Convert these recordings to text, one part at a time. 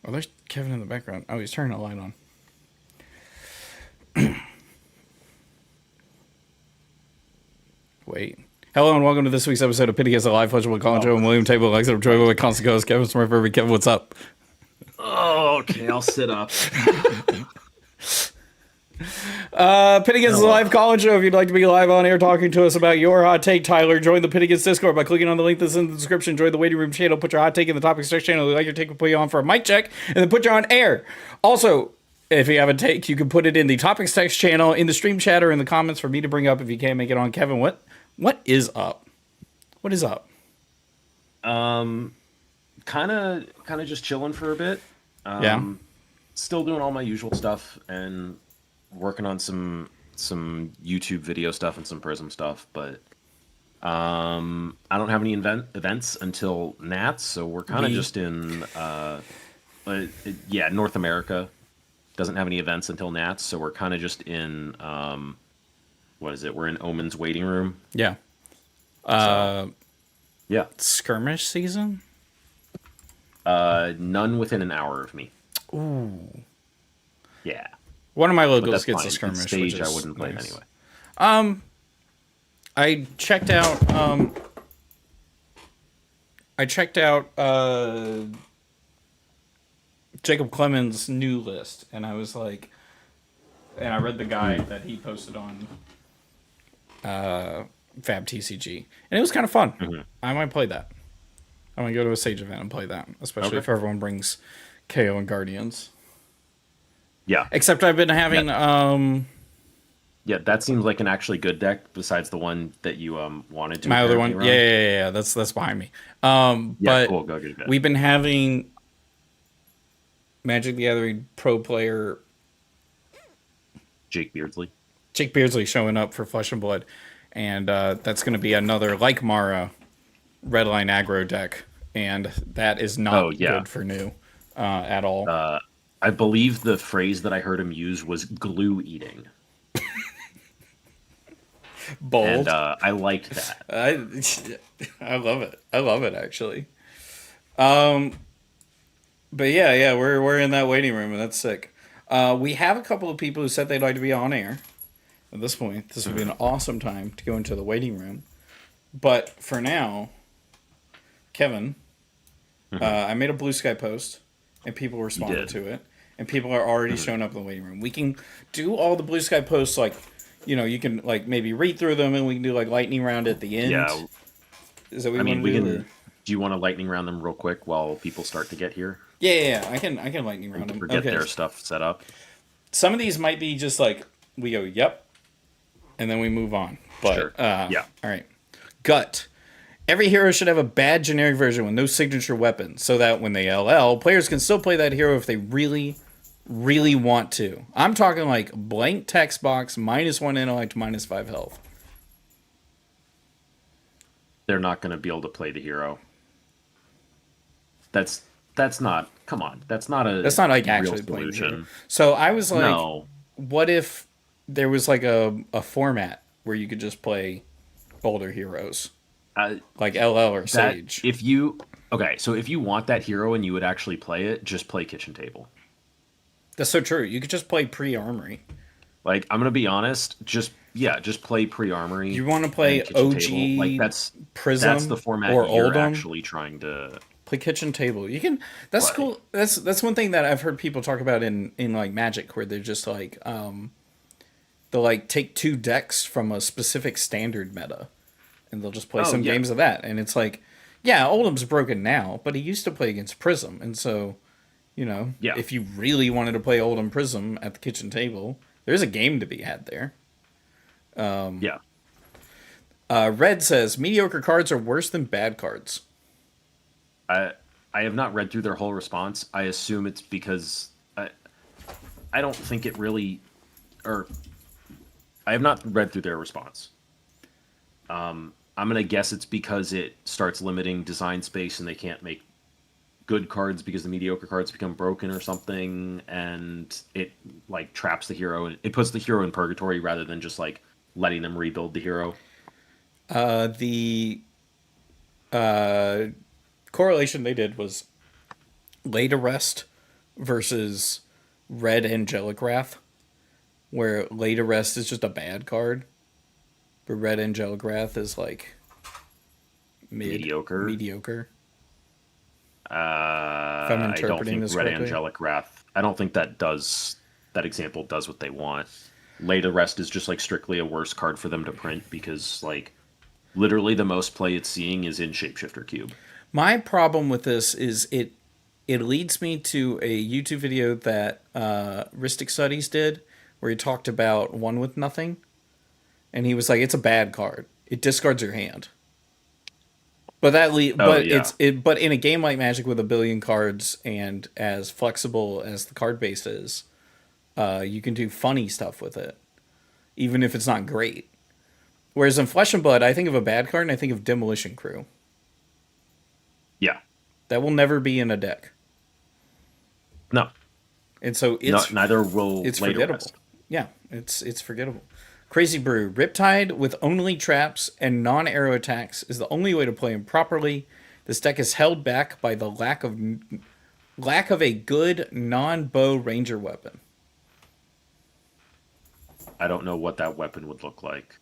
Oh, there's Kevin in the background. Oh, he's turning the light on. Wait. Hello and welcome to this week's episode of Pitty Gets a Live Pleasure with Colin Joe and William Table. Alexa, I'm joined with constant host Kevin Smurph. Every Kevin, what's up? Oh, okay, I'll sit up. Pitty Gets a Live Colin Joe. If you'd like to be live on air talking to us about your hot take, Tyler, join the Pitty Gets Discord by clicking on the link that's in the description. Join the waiting room channel. Put your hot take in the topic section channel. We like your take, we'll put you on for a mic check, and then put you on air. Also, if you have a take, you can put it in the topics text channel, in the stream chat, or in the comments for me to bring up if you can't make it on. Kevin, what is up? What is up? Kind of just chilling for a bit. Yeah. Still doing all my usual stuff and working on some YouTube video stuff and some Prism stuff, but I don't have any events until Nats, so we're kind of just in North America doesn't have any events until Nats, so we're kind of just in what is it? We're in Omen's waiting room. Yeah. Yeah. Skirmish season? None within an hour of me. Ooh. Yeah. One of my But locals that's gets fine. a skirmish. Stage, which I is wouldn't play nice. it anyway. I checked out Jacob Clemens' new list, and I was like, and I read the guide that he posted on Fab TCG, and it was kind of fun. Mm-hmm. I might play that. I might go to a Sage event and play that, especially if everyone brings KO and Guardians. Yeah. Except I've been having Yeah, that seems like an actually good deck besides the one that you wanted to. my other one. run. Yeah. That's behind me. Yeah, But cool. Go get it. we've been having Magic the Gathering pro player Jake Beardsley. Jake Beardsley showing up for Flesh and Blood, and that's going to be another, like Mara, Redline aggro deck, and that is not good for new at all. I believe the phrase that I heard him use was glue eating. Bold. And I liked that. I love it. I love it, actually. But yeah, we're in that waiting room, and that's sick. We have a couple of people who said they'd like to be on air. At this point, this would be an awesome time to go into the waiting room. But for now, Kevin, I made a Bluesky post, and people responded to it, and people are already showing up in the waiting room. We can do all the Bluesky posts, like, you can like maybe read through them, and we can do like lightning round at the end. Yeah. Is that what we do? can. Do you want to lightning round them real quick while people start to get here? Yeah. I can lightning round them. Or get their stuff set up. Some of these might be just like we go, yep, and then we move on. But Sure. Yeah. All right. Gut. Every hero should have a bad generic version with no signature weapon, so that when they LL, players can still play that hero if they really, really want to. I'm talking like blank text box, -1 intellect, -5 health. They're not going to be able to play the hero. That's not. Come on. That's not like actually real playing the hero. solution. So I was like, No. what if there was like a format where you could just play older heroes? Like LL or Sage. If you want that hero and you would actually play it, just play Kitchen Table. That's so true. You could just play pre-armory. Like, I'm gonna be honest, just play pre-armory. You want to play OG, like that's Prism, the format or you're Oldham? actually trying to Play Kitchen Table. You can. That's cool. That's one thing that I've heard people talk about in like Magic, where they're just like they'll like take 2 decks from a specific standard meta, and they'll just play some games of that. And it's like, yeah, Oldham's broken now, but he used to play against Prism, and so if you really wanted to play Oldham Prism at the kitchen table, there's a game to be had there. Red says mediocre cards are worse than bad cards. I have not read through their whole response. I assume it's because I don't think it really, or I have not read through their response. I'm gonna guess it's because it starts limiting design space and they can't make good cards because the mediocre cards become broken or something, and it like traps the hero and it puts the hero in purgatory rather than just like letting them rebuild the hero. The correlation they did was lay to rest versus red Angelic Wrath, where Late Arrest is just a bad card, but red Angelic Wrath is like Mediocre. mediocre. Uh, If I'm I don't interpreting think this Red correctly. Angelic Wrath. I don't think that example does what they want. Late Arrest is just like strictly a worse card for them to print because like literally the most play it's seeing is in Shapeshifter Cube. My problem with this is it leads me to a YouTube video that Ristic Studies did, where he talked about One with Nothing, and he was like, "It's a bad card. It discards your hand." Oh But yeah, but in a game like Magic with a billion cards and as flexible as the card base is, you can do funny stuff with it, even if it's not great. Whereas in Flesh and Blood, I think of a bad card and I think of Demolition Crew. yeah. That will never be in a deck, No, and so no. Neither will it's Late forgettable. Arrest. Yeah, it's forgettable. Crazy Brew. Riptide with only traps and non-arrow attacks is the only way to play him properly. This deck is held back by the lack of a good non-bow ranger weapon. I don't know what that weapon would look like.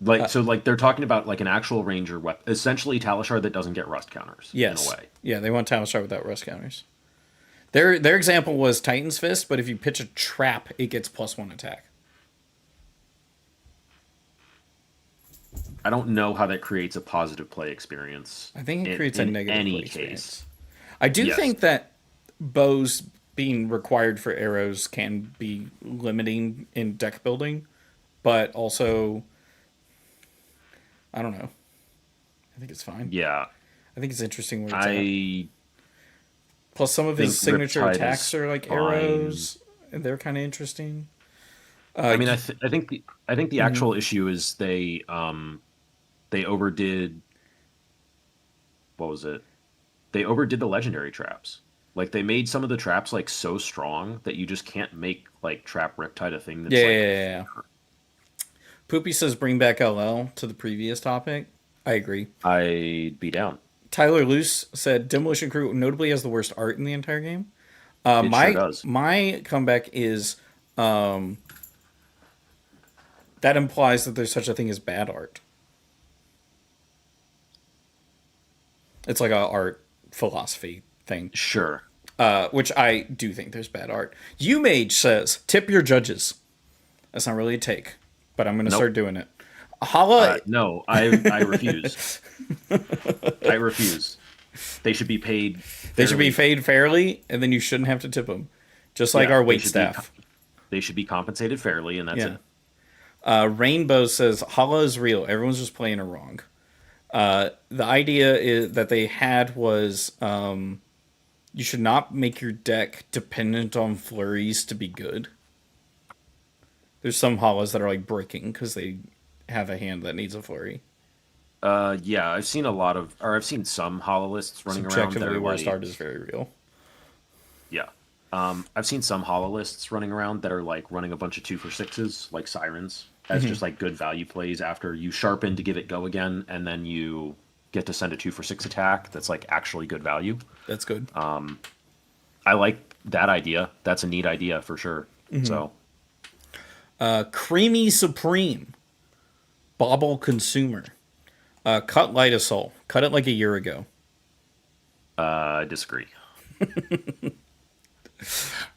Like so, like they're talking about like an actual ranger weapon, essentially Talishar that doesn't get rust counters. Yes. In a way. Yeah, they want Talishar without rust counters. Their example was Titan's Fist, but if you pitch a trap, it gets +1 attack. I don't know how that creates a positive play experience. I think it creates a negative any play case. experience. I do Yes. think that bows being required for arrows can be limiting in deck building, but also, I don't know. I think it's fine. Yeah, I think it's interesting where it's at. I Plus, some of his think signature Riptide attacks is are like fine. arrows, and they're kind of interesting. I mean, I think the actual issue is they overdid. What was it? They overdid the legendary traps. Like they made some of the traps like so strong that you just can't make like trap Riptide a thing that's Yeah, like. yeah, yeah, yeah. Poopy says bring back LL to the previous topic. I agree. I'd be down. Tyler Luce said Demolition Crew notably has the worst art in the entire game. It sure does. My comeback is that implies that there's such a thing as bad art. It's like a art philosophy thing, Sure. which I do think there's bad art. UMage says tip your judges. That's not really a take, but I'm going to Nope. start doing it. Hala, No, I refuse. I refuse. They should be paid. they should be fairly. paid fairly, and then you shouldn't have to tip them, just like Yeah, our they wait should be staff. They should be compensated fairly, and that's Yeah. it. Rainbow says Hala is real. Everyone's just playing it wrong. The idea is that they had was you should not make your deck dependent on flurries to be good. There's some Halas that are like breaking because they have a hand that needs a flurry. Yeah, I've seen I've seen some hololists running around that Subjectively, are worst like, art is very real. yeah. I've seen some hololists running around that are like running a bunch of 2 for 6s, like sirens, as just like good value plays after you sharpen to give it go again, and then you get to send a 2 for 6 attack that's like actually good value. That's good. I like that idea. That's a neat idea for sure. So Creamy Supreme. Bauble Consumer. Cut Light of Soul. Cut it like a year ago. I disagree.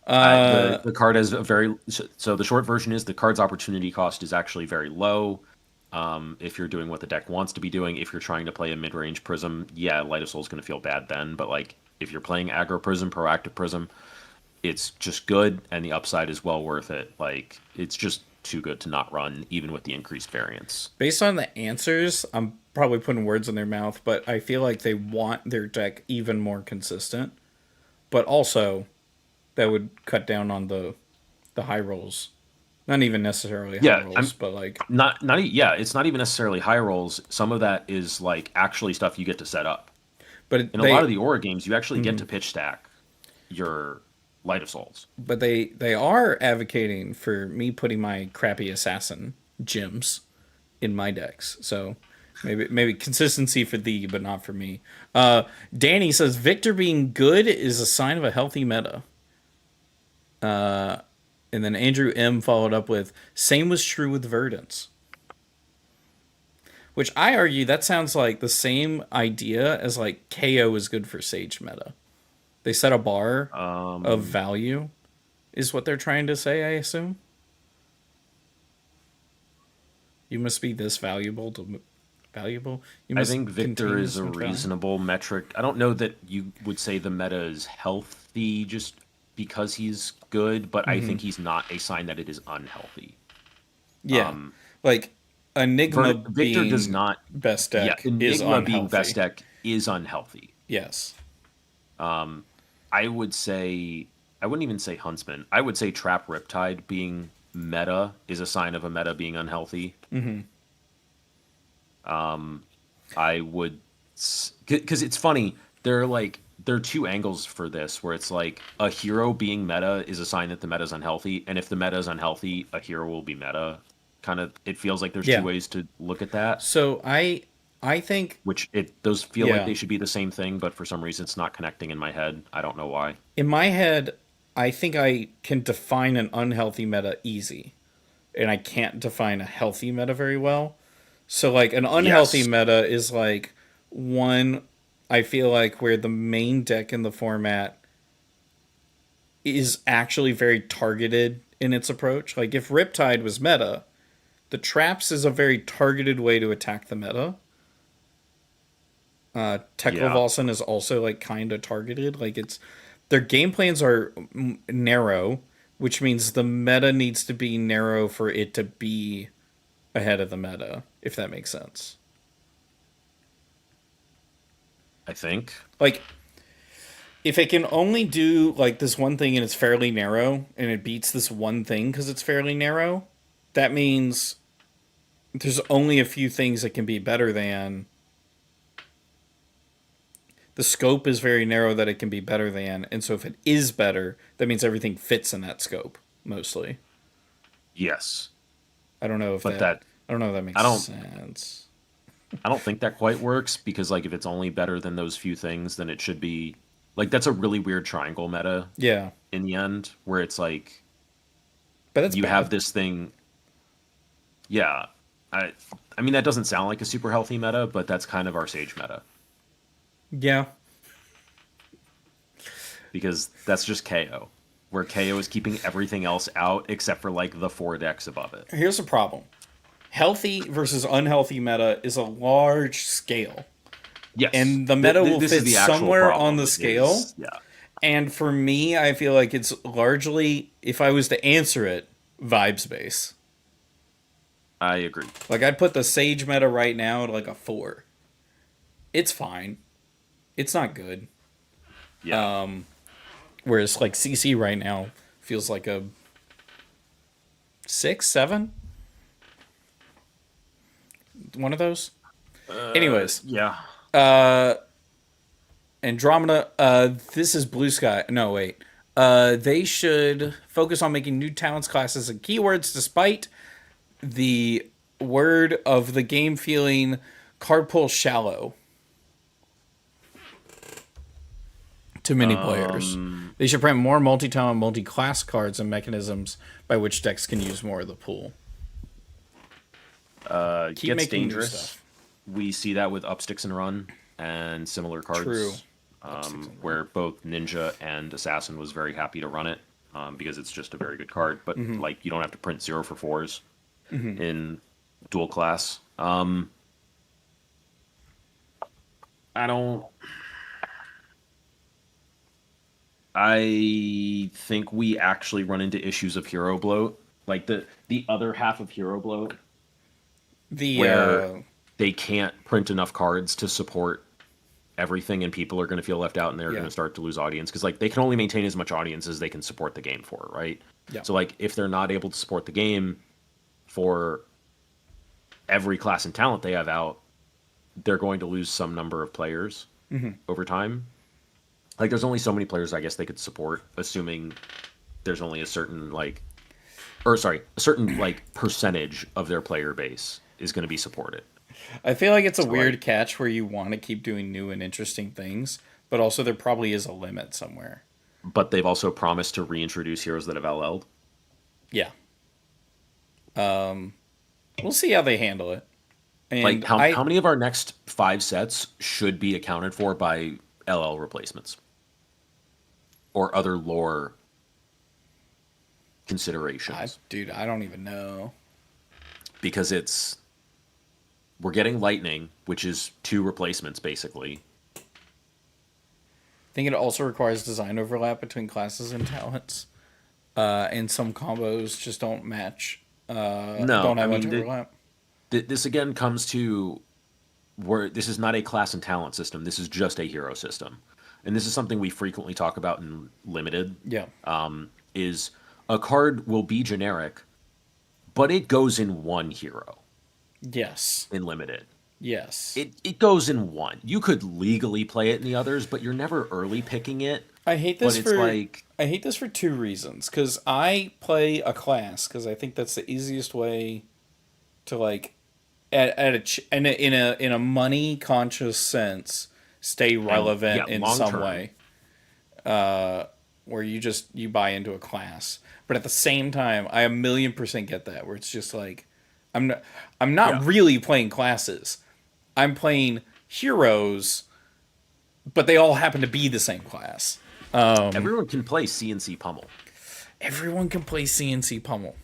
The card has a very so the short version is the card's opportunity cost is actually very low. If you're doing what the deck wants to be doing, if you're trying to play a mid-range Prism, yeah, Light of Soul is going to feel bad then. But like if you're playing aggro Prism, proactive Prism, it's just good, and the upside is well worth it. Like it's just too good to not run, even with the increased variance. Based on the answers, I'm probably putting words in their mouth, but I feel like they want their deck even more consistent. But also, that would cut down on the high rolls. Not even necessarily high rolls, but like Yeah, it's not even necessarily high rolls. Some of that is like actually stuff you get to set up. but In a lot of the Aura games, you actually get to pitch stack your Light of Souls. but they are advocating for me putting my crappy assassin gems in my decks. So maybe consistency for thee, but not for me. Danny says Victor being good is a sign of a healthy meta. And then Andrew M followed up with, same was true with Verdance. Which I argue that sounds like the same idea as like KO is good for Sage meta. They set a bar of Um, value, is what they're trying to say, I assume. You must be this valuable. You I must think Victor contain is this a much value. reasonable metric. I don't know that you would say the meta is healthy just because he's good, but I think he's not a sign that it is unhealthy. Yeah, like Enigma Victor does being not. best Yeah, deck is Enigma being best unhealthy. deck is unhealthy. Yes. I would say I wouldn't even say Huntsman. I would say Trap Riptide being meta is a sign of a meta being unhealthy. I would because it's funny. There are two angles for this where it's like a hero being meta is a sign that the meta is unhealthy, and if the meta is unhealthy, a hero will be meta. Kind of, it feels like there's two Yeah. ways to look at that. So I think Which it those feel like yeah. they should be the same thing, but for some reason it's not connecting in my head. I don't know why. In my head, I think I can define an unhealthy meta easy, and I can't define a healthy meta very well. So like an unhealthy Yes. meta is like one I feel like where the main deck in the format is actually very targeted in its approach. Like if Riptide was meta, the traps is a very targeted way to attack the meta. Yeah. Tekla is also like kind of targeted. Like it's their game plans are narrow, which means the meta needs to be narrow for it to be ahead of the meta, if that makes sense. I think. Like if it can only do like this one thing and it's fairly narrow and it beats this one thing because it's fairly narrow, that means there's only a few things that can be better than. The scope is very narrow that it can be better than, and so if it is better, that means everything fits in that scope mostly. Yes. I don't know if But that that I don't know if that I makes don't sense. I don't think that quite works because like if it's only better than those few things, then it should be like that's a really weird triangle meta Yeah, in the end where it's like but that's you have bad. this thing. Yeah. I I mean that doesn't sound like a super healthy meta, but that's kind of our Sage meta Yeah. because that's just KO, where KO is keeping everything else out except for like the four decks above it. Here's the problem: healthy versus unhealthy meta is a large scale, Yes. and the meta will This is fit the actual somewhere on the problem scale. is yeah. And for me, I feel like it's largely, if I was to answer it, vibes base. I agree. Like I'd put the Sage meta right now at like a 4. It's fine. It's not good. Yeah. Whereas like CC right now feels like a 6, 7. One of those. Anyways, Yeah. Andromeda. This is Blue Sky. No, wait. They should focus on making new talents, classes, and keywords, despite the word of the game feeling card pull shallow to many players. They should print more multi-talent, multi-class cards and mechanisms by which decks can use more of the pool. Keep Gets making new dangerous. stuff. We see that with Upsticks and Run and similar True. cards, where both Ninja and Assassin was very happy to run it because it's just a very good card. But like, you don't have to print 0 for 4s in dual class. I don't. I think we actually run into issues of hero bloat, like the other half of hero bloat, The where they can't print enough cards to support everything, and people are going to feel left out, and they're Yeah. going to start to lose audience because like they can only maintain as much audience as they can support the game for, right? Yeah. So like if they're not able to support the game for every class and talent they have out, they're going to lose some number of players over time. Like there's only so many players I guess they could support, assuming there's only a certain like, or sorry, a certain like percentage of their player base is going to be supported. I feel like it's a So weird like, catch where you want to keep doing new and interesting things, but also there probably is a limit somewhere. but they've also promised to reintroduce heroes that have LL'd. Yeah. We'll see how they handle it. Like And how many of our next 5 sets should be accounted for by LL replacements or other lore considerations? dude, I don't even know. Because we're getting lightning, which is 2 replacements basically. I think it also requires design overlap between classes and talents. And some combos just don't match. No, Don't I have much mean overlap. this again comes to where this is not a class and talent system. This is just a hero system, and this is something we frequently talk about in limited. Yeah. Is a card will be generic, but it goes in one hero Yes. in limited. Yes. It goes in one. You could legally play it in the others, but you're never early picking it. I hate But this it's for like I hate this for 2 reasons. Because I play a class because I think that's the easiest way to like in a money conscious sense stay relevant in long some term. way. Where you buy into a class, but at the same time, I 1,000,000% get that where it's just like I'm not Yeah. really playing classes. I'm playing heroes, but they all happen to be the same class. Everyone can play CNC Pummel. Everyone can play CNC Pummel.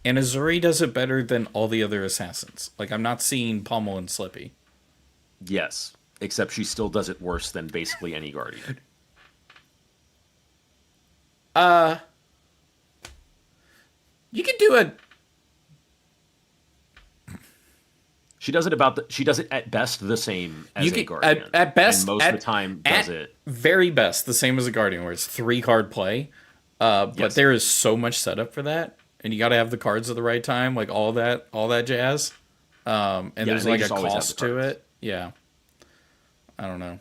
And Azuri does it better than all the other assassins. Like, I'm not seeing Pummel and Slippy. Yes, except she still does it worse than basically any guardian. You can do a... She does it at best the same as You a can, guardian. at best... and most at, of the time at does it. very best, the same as a Guardian, where it's 3-card play. But Yes. there is so much setup for that. And you got to have the cards at the right time, like all that jazz. And there's they like a just always have cost the to cards. it. Yeah. I don't know.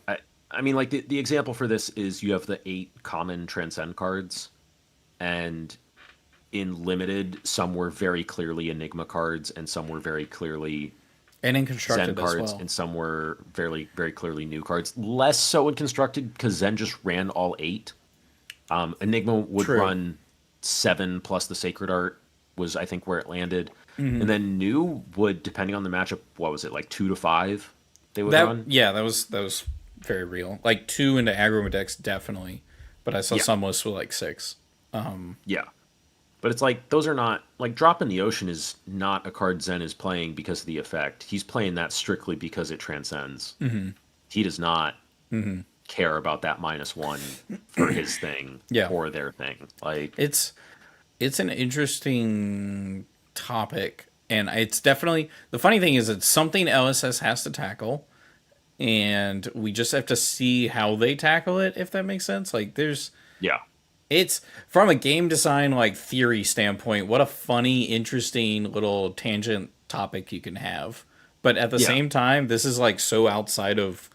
I mean, like the example for this is you have the 8 common transcend cards, and in limited, some were very clearly Enigma cards, and some were very clearly And in Zen constructed as cards, well. and some were very very clearly new cards. Less so in constructed because Zen just ran all 8. Enigma would True. run 7 plus the Sacred Art was I think where it landed, and then new would depending on the matchup. What was it like 2 to 5? They would run. That was very real. Like 2 into aggro decks, definitely. But I saw Yeah. some lists with like 6. Yeah. But it's like those are not like Drop in the Ocean is not a card Zen is playing because of the effect. He's playing that strictly because it transcends. He does not care about that -1 for his thing Yeah. or their thing. Like It's an interesting topic, and it's definitely the funny thing is it's something LSS has to tackle, and we just have to see how they tackle it, if that makes sense. Like yeah. it's from a game design like theory standpoint, what a funny, interesting little tangent topic you can have. But at the Yeah. same time, this is like so outside of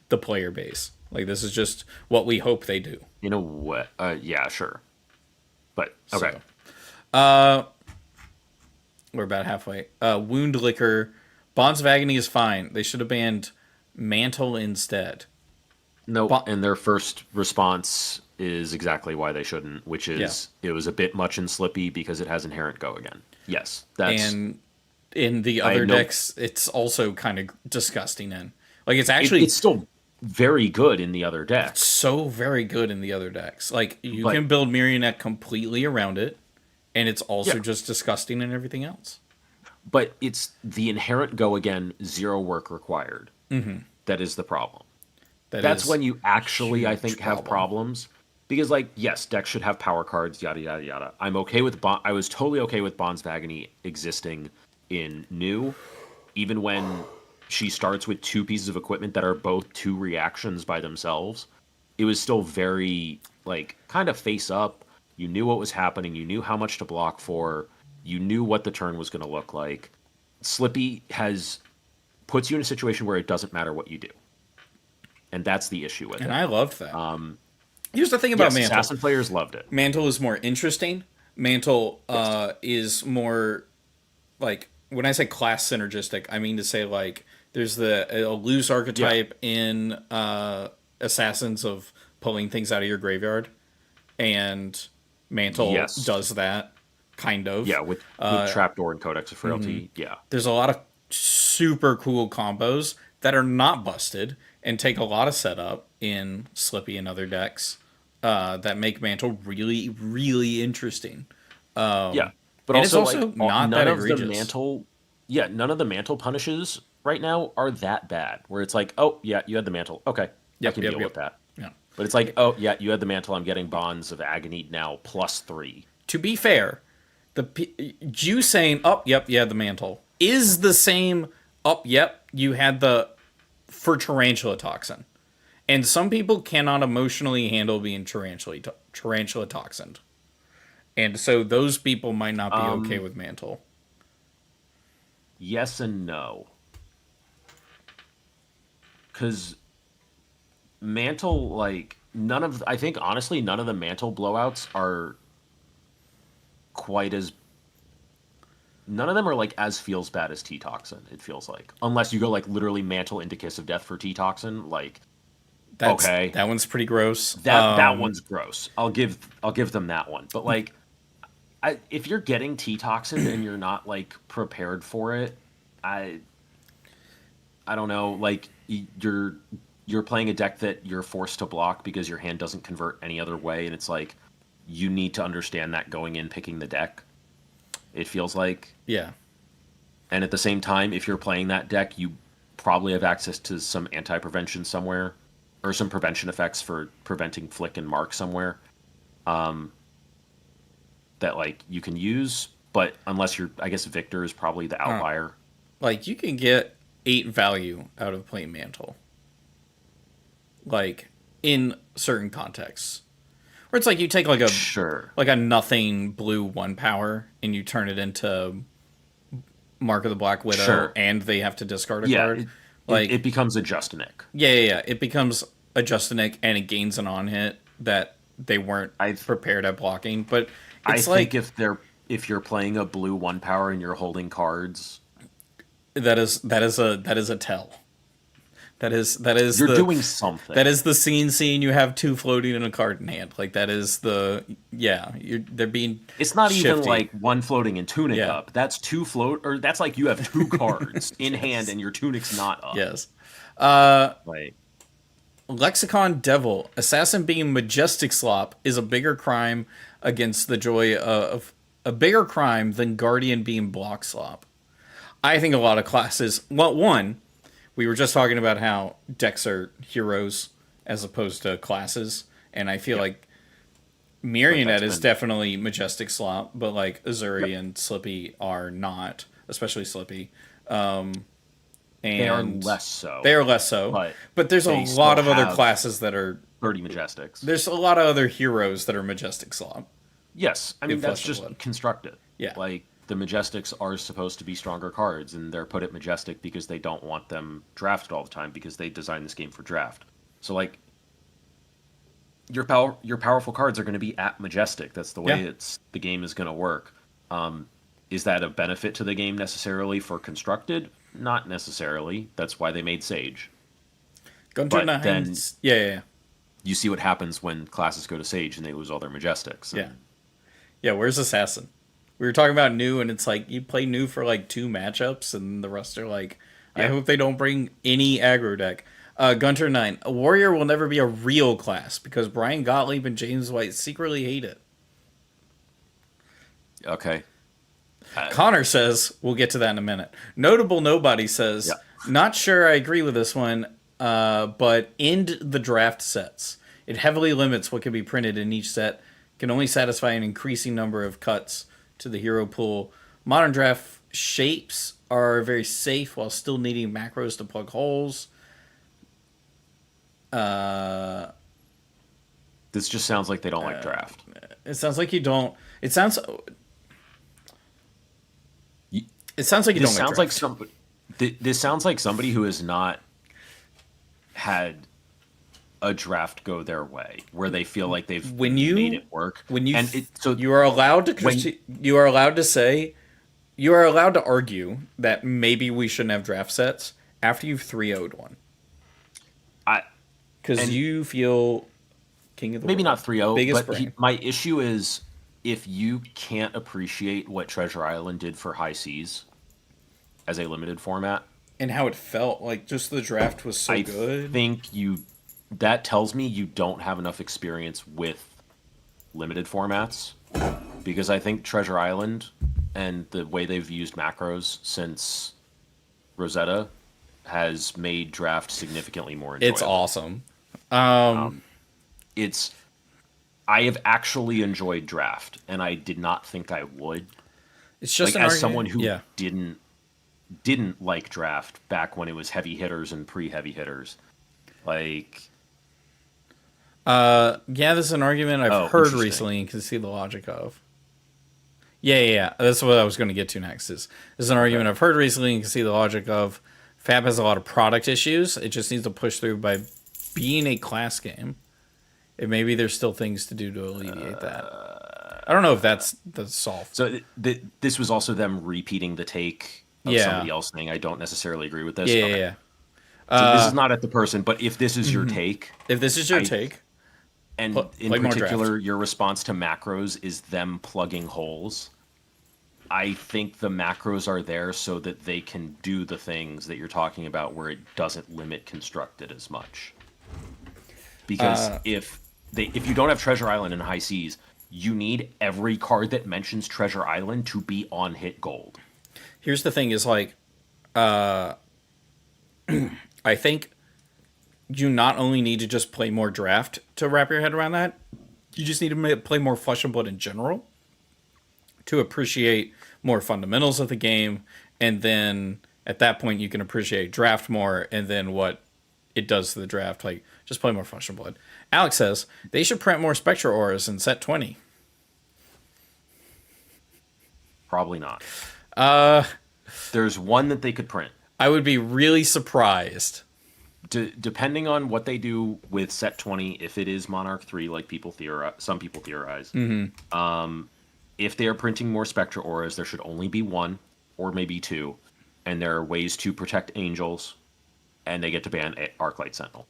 the player base. Like this is just what we hope they do. In a way, yeah, sure. But okay. So, we're about halfway. Wound Liquor. Bonds of Agony is fine. They should have banned Mantle instead. No, Bo- and their first response is exactly why they shouldn't, which is it was a bit much in Slippy because it has inherent go again. Yes, that's And in the I other know- decks, it's also kind of disgusting in. Like, it's actually it's still very good in the other decks. so very good in the other decks. Like, you But- can build Marionette completely around it, and it's also Yeah. just disgusting in everything else. But it's the inherent go again, 0 work required. That is the problem. That's Is when you actually, I huge think, have problem. problems. Because, like, yes, decks should have power cards, yada, yada, yada. I'm okay with... I was totally okay with Bonds of Agony existing in new, even when she starts with 2 pieces of equipment that are both 2 reactions by themselves. It was still very, like, kind of face up. You knew what was happening. You knew how much to block for. You knew what the turn was going to look like. Slippy puts you in a situation where it doesn't matter what you do. And that's the issue with And it. I loved that. Here's the thing about Yes, Mantle. Assassin players loved it. Mantle is more interesting. Mantle is more like when I say class synergistic, I mean to say like there's a loose archetype in Assassins of pulling things out of your graveyard and Mantle Yes. does that kind of. Yeah, with Trapdoor and Codex of Frailty. Yeah. There's a lot of super cool combos that are not busted and take a lot of setup in Slippy and other decks that make Mantle really, really interesting. Yeah. But And it's also like also not that none of the egregious. mantle none of the mantle punishes right now are that bad. Where it's like, oh yeah, you had the mantle. Okay. I Yep, can yep, deal with yep. that. Yeah. But it's like, oh yeah, you had the mantle. I'm getting Bonds of Agony now +3. To be fair, you saying, "Oh, yep, you had the Mantle," is the same. "Oh, yep, you had the for Tarantula Toxin." And some people cannot emotionally handle being tarantula toxined. And so those people might not be okay with Mantle. Yes and no. Because mantle, like none of I think honestly none of the mantle blowouts are quite as none of them are like as feels bad as T Toxin, it feels like. Unless you go like literally mantle into Kiss of Death for T Toxin, like okay. That one's pretty gross. That one's gross. I'll give them that one. But like if you're getting T Toxin and you're not like prepared for it, I I don't know, like you're playing a deck that you're forced to block because your hand doesn't convert any other way, and it's like you need to understand that going in picking the deck. It feels like, Yeah. and at the same time, if you're playing that deck, you probably have access to some anti-prevention somewhere, or some prevention effects for preventing flick and mark somewhere. That like you can use, but unless you're, I guess Victor is probably the outlier. Like, you can get 8 value out of playing Mantle. Like, in certain contexts. Where it's like you take Sure. like a nothing blue 1 power and you turn it into Mark of the Black Widow, Sure. and they have to discard a Yeah, card. Like, it becomes a Justinic. yeah. It becomes a Justinic and it gains an on hit that they weren't I prepared at blocking. But I it's think like if you're playing a blue 1 power and you're holding cards, that is a tell. That is you're the doing something. that is the scene you have 2 floating in a card in hand. Like, that is they're being It's not even shifty. like 1 floating and Tunic Yeah. up. That's 2 float, or that's like you have 2 cards in hand and your Tunic's not up. Yes. Like Lexicon Devil. Assassin being Majestic Slop is a bigger crime against the joy of a bigger crime than Guardian being Block Slop. I think a lot of classes. Well, one, we were just talking about how decks are heroes as opposed to classes, and I feel like Marionette is definitely Majestic Slop, but like Azuri and Slippy are not, especially Slippy. they are And less so. they are less so. But there's a they lot of still other have classes that are. 30 Majestics. There's a lot of other heroes that are Majestic Slop. Yes, I mean in that's Flesh of just Blood. constructed. Yeah. Like the Majestics are supposed to be stronger cards, and they're put at Majestic because they don't want them drafted all the time because they designed this game for draft. So like your powerful cards are going to be at Majestic. That's the way the game is going to work. Is that a benefit to the game necessarily for constructed? Not necessarily. That's why they made Sage. Gunter But Nine. then- Yeah. You see what happens when classes go to Sage and they lose all their Majestics. Yeah. Yeah, where's Assassin? We were talking about new, and it's like you play new for like 2 matchups, and the rest are like, I hope they don't bring any aggro deck. Gunter 9. A warrior will never be a real class because Brian Gottlieb and James White secretly hate it. Okay. Connor says, we'll get to that in a minute. Notable Nobody says, not sure I agree with this one, but end the draft sets. It heavily limits what can be printed in each set, can only satisfy an increasing number of cuts to the hero pool. Modern draft shapes are very safe while still needing macros to plug holes. This just sounds like they don't like draft. It sounds like you don't. It sounds like you This don't sounds like like draft. somebody. This sounds like somebody who has not had a draft go their way, where they feel like they've made it work. You are allowed to you are allowed to say, you are allowed to argue that maybe we shouldn't have draft sets after you've 3-0'd one, because you feel king of the maybe world. not 3-0, Biggest but brain. my issue is if you can't appreciate what Treasure Island did for High Seas as a limited format, And how it felt, like, just the draft was so I good. think that tells me you don't have enough experience with limited formats, because I think Treasure Island and the way they've used macros since Rosetta has made draft significantly more enjoyable. It's awesome. It's I have actually enjoyed draft, and I did not think I would. It's just Like, an as argument. someone who Yeah. didn't like draft back when it was heavy hitters and pre-heavy hitters, like, Yeah, this is an argument I've oh, heard interesting. recently and can see the logic of. Yeah. That's what I was going to get to next. Is this is an argument I've heard recently and can see the logic of. Fab has a lot of product issues. It just needs to push through by being a class game. And maybe there's still things to do to alleviate that. I don't know if that's the solve. So this was also them repeating the take of Yeah. somebody else saying, I don't necessarily agree with this. Yeah, Okay. yeah. So this is not at the person, but if this is your take, If this is your I- take, and in play more particular draft. your response to macros is them plugging holes, I think the macros are there so that they can do the things that you're talking about where it doesn't limit constructed as much. Because if you don't have Treasure Island and High Seas, you need every card that mentions Treasure Island to be on hit gold. here's the thing: is like, I think you not only need to just play more draft to wrap your head around that, you just need to play more Flesh and Blood in general to appreciate more fundamentals of the game, and then at that point you can appreciate draft more, and then what it does to the draft. Like, just play more Flesh and Blood. Alex says they should print more Spectra Auras in set 20. Probably not. There's one that they could print. I would be really surprised. Depending on what they do with set 20, if it is Monarch 3, like some people theorize, if they are printing more Spectra Auras, there should only be one or maybe two, and there are ways to protect Angels, and they get to ban Arclight Sentinel.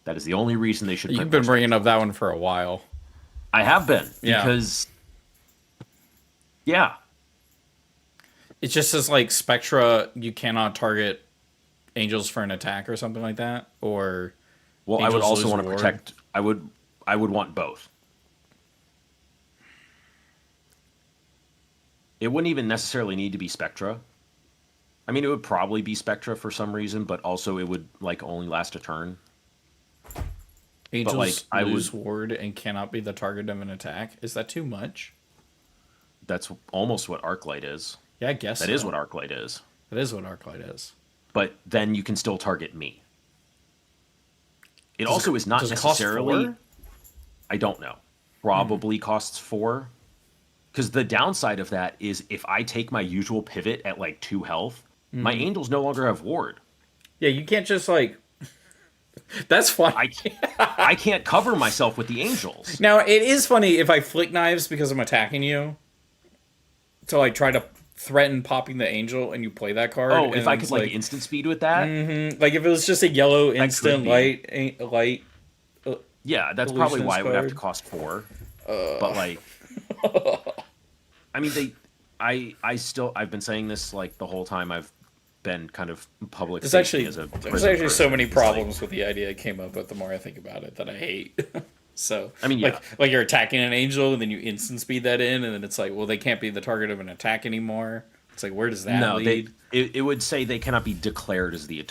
That is the only reason they should print You've been more bringing up that one for a while. I have been, Yeah. because, yeah, It just says like Spectra, you cannot target Angels for an attack or something like that, or well, I would Angels also lose want to ward. protect, I would want both. It wouldn't even necessarily need to be Spectra. I mean, it would probably be Spectra for some reason, but also it would, like, only last a turn. Angels like, I lose would- ward and cannot be the target of an attack. Is that too much? That's almost what Arclight is. Yeah, I guess That so. is what Arclight is. That is what Arclight is. But then you can still target me. It also is not Does it cost necessarily... 4? I don't know. Probably costs 4. Because the downside of that is if I take my usual pivot at, like, 2 health, my Angels no longer have ward. Yeah, you can't just like. That's funny. I can't cover myself with the Angels. Now it is funny if I flick knives because I'm attacking you. To like try to threaten popping the Angel and you play that card. Oh, if and I it's could, like, instant speed with that? like if it was just a yellow could instant be. light. Yeah, that's probably why it would have to card. cost 4. But, like... I mean, I've been saying this, like, the whole time I've been kind of public There's facing actually as a there's prison actually so person. many It's like- problems with the idea I came up with. The more I think about it, that I hate. So I mean, yeah. like you're attacking an Angel and then you instant speed that in, and then it's like, well, they can't be the target of an attack anymore. It's like, where does that No, lead? it would say they cannot be declared as the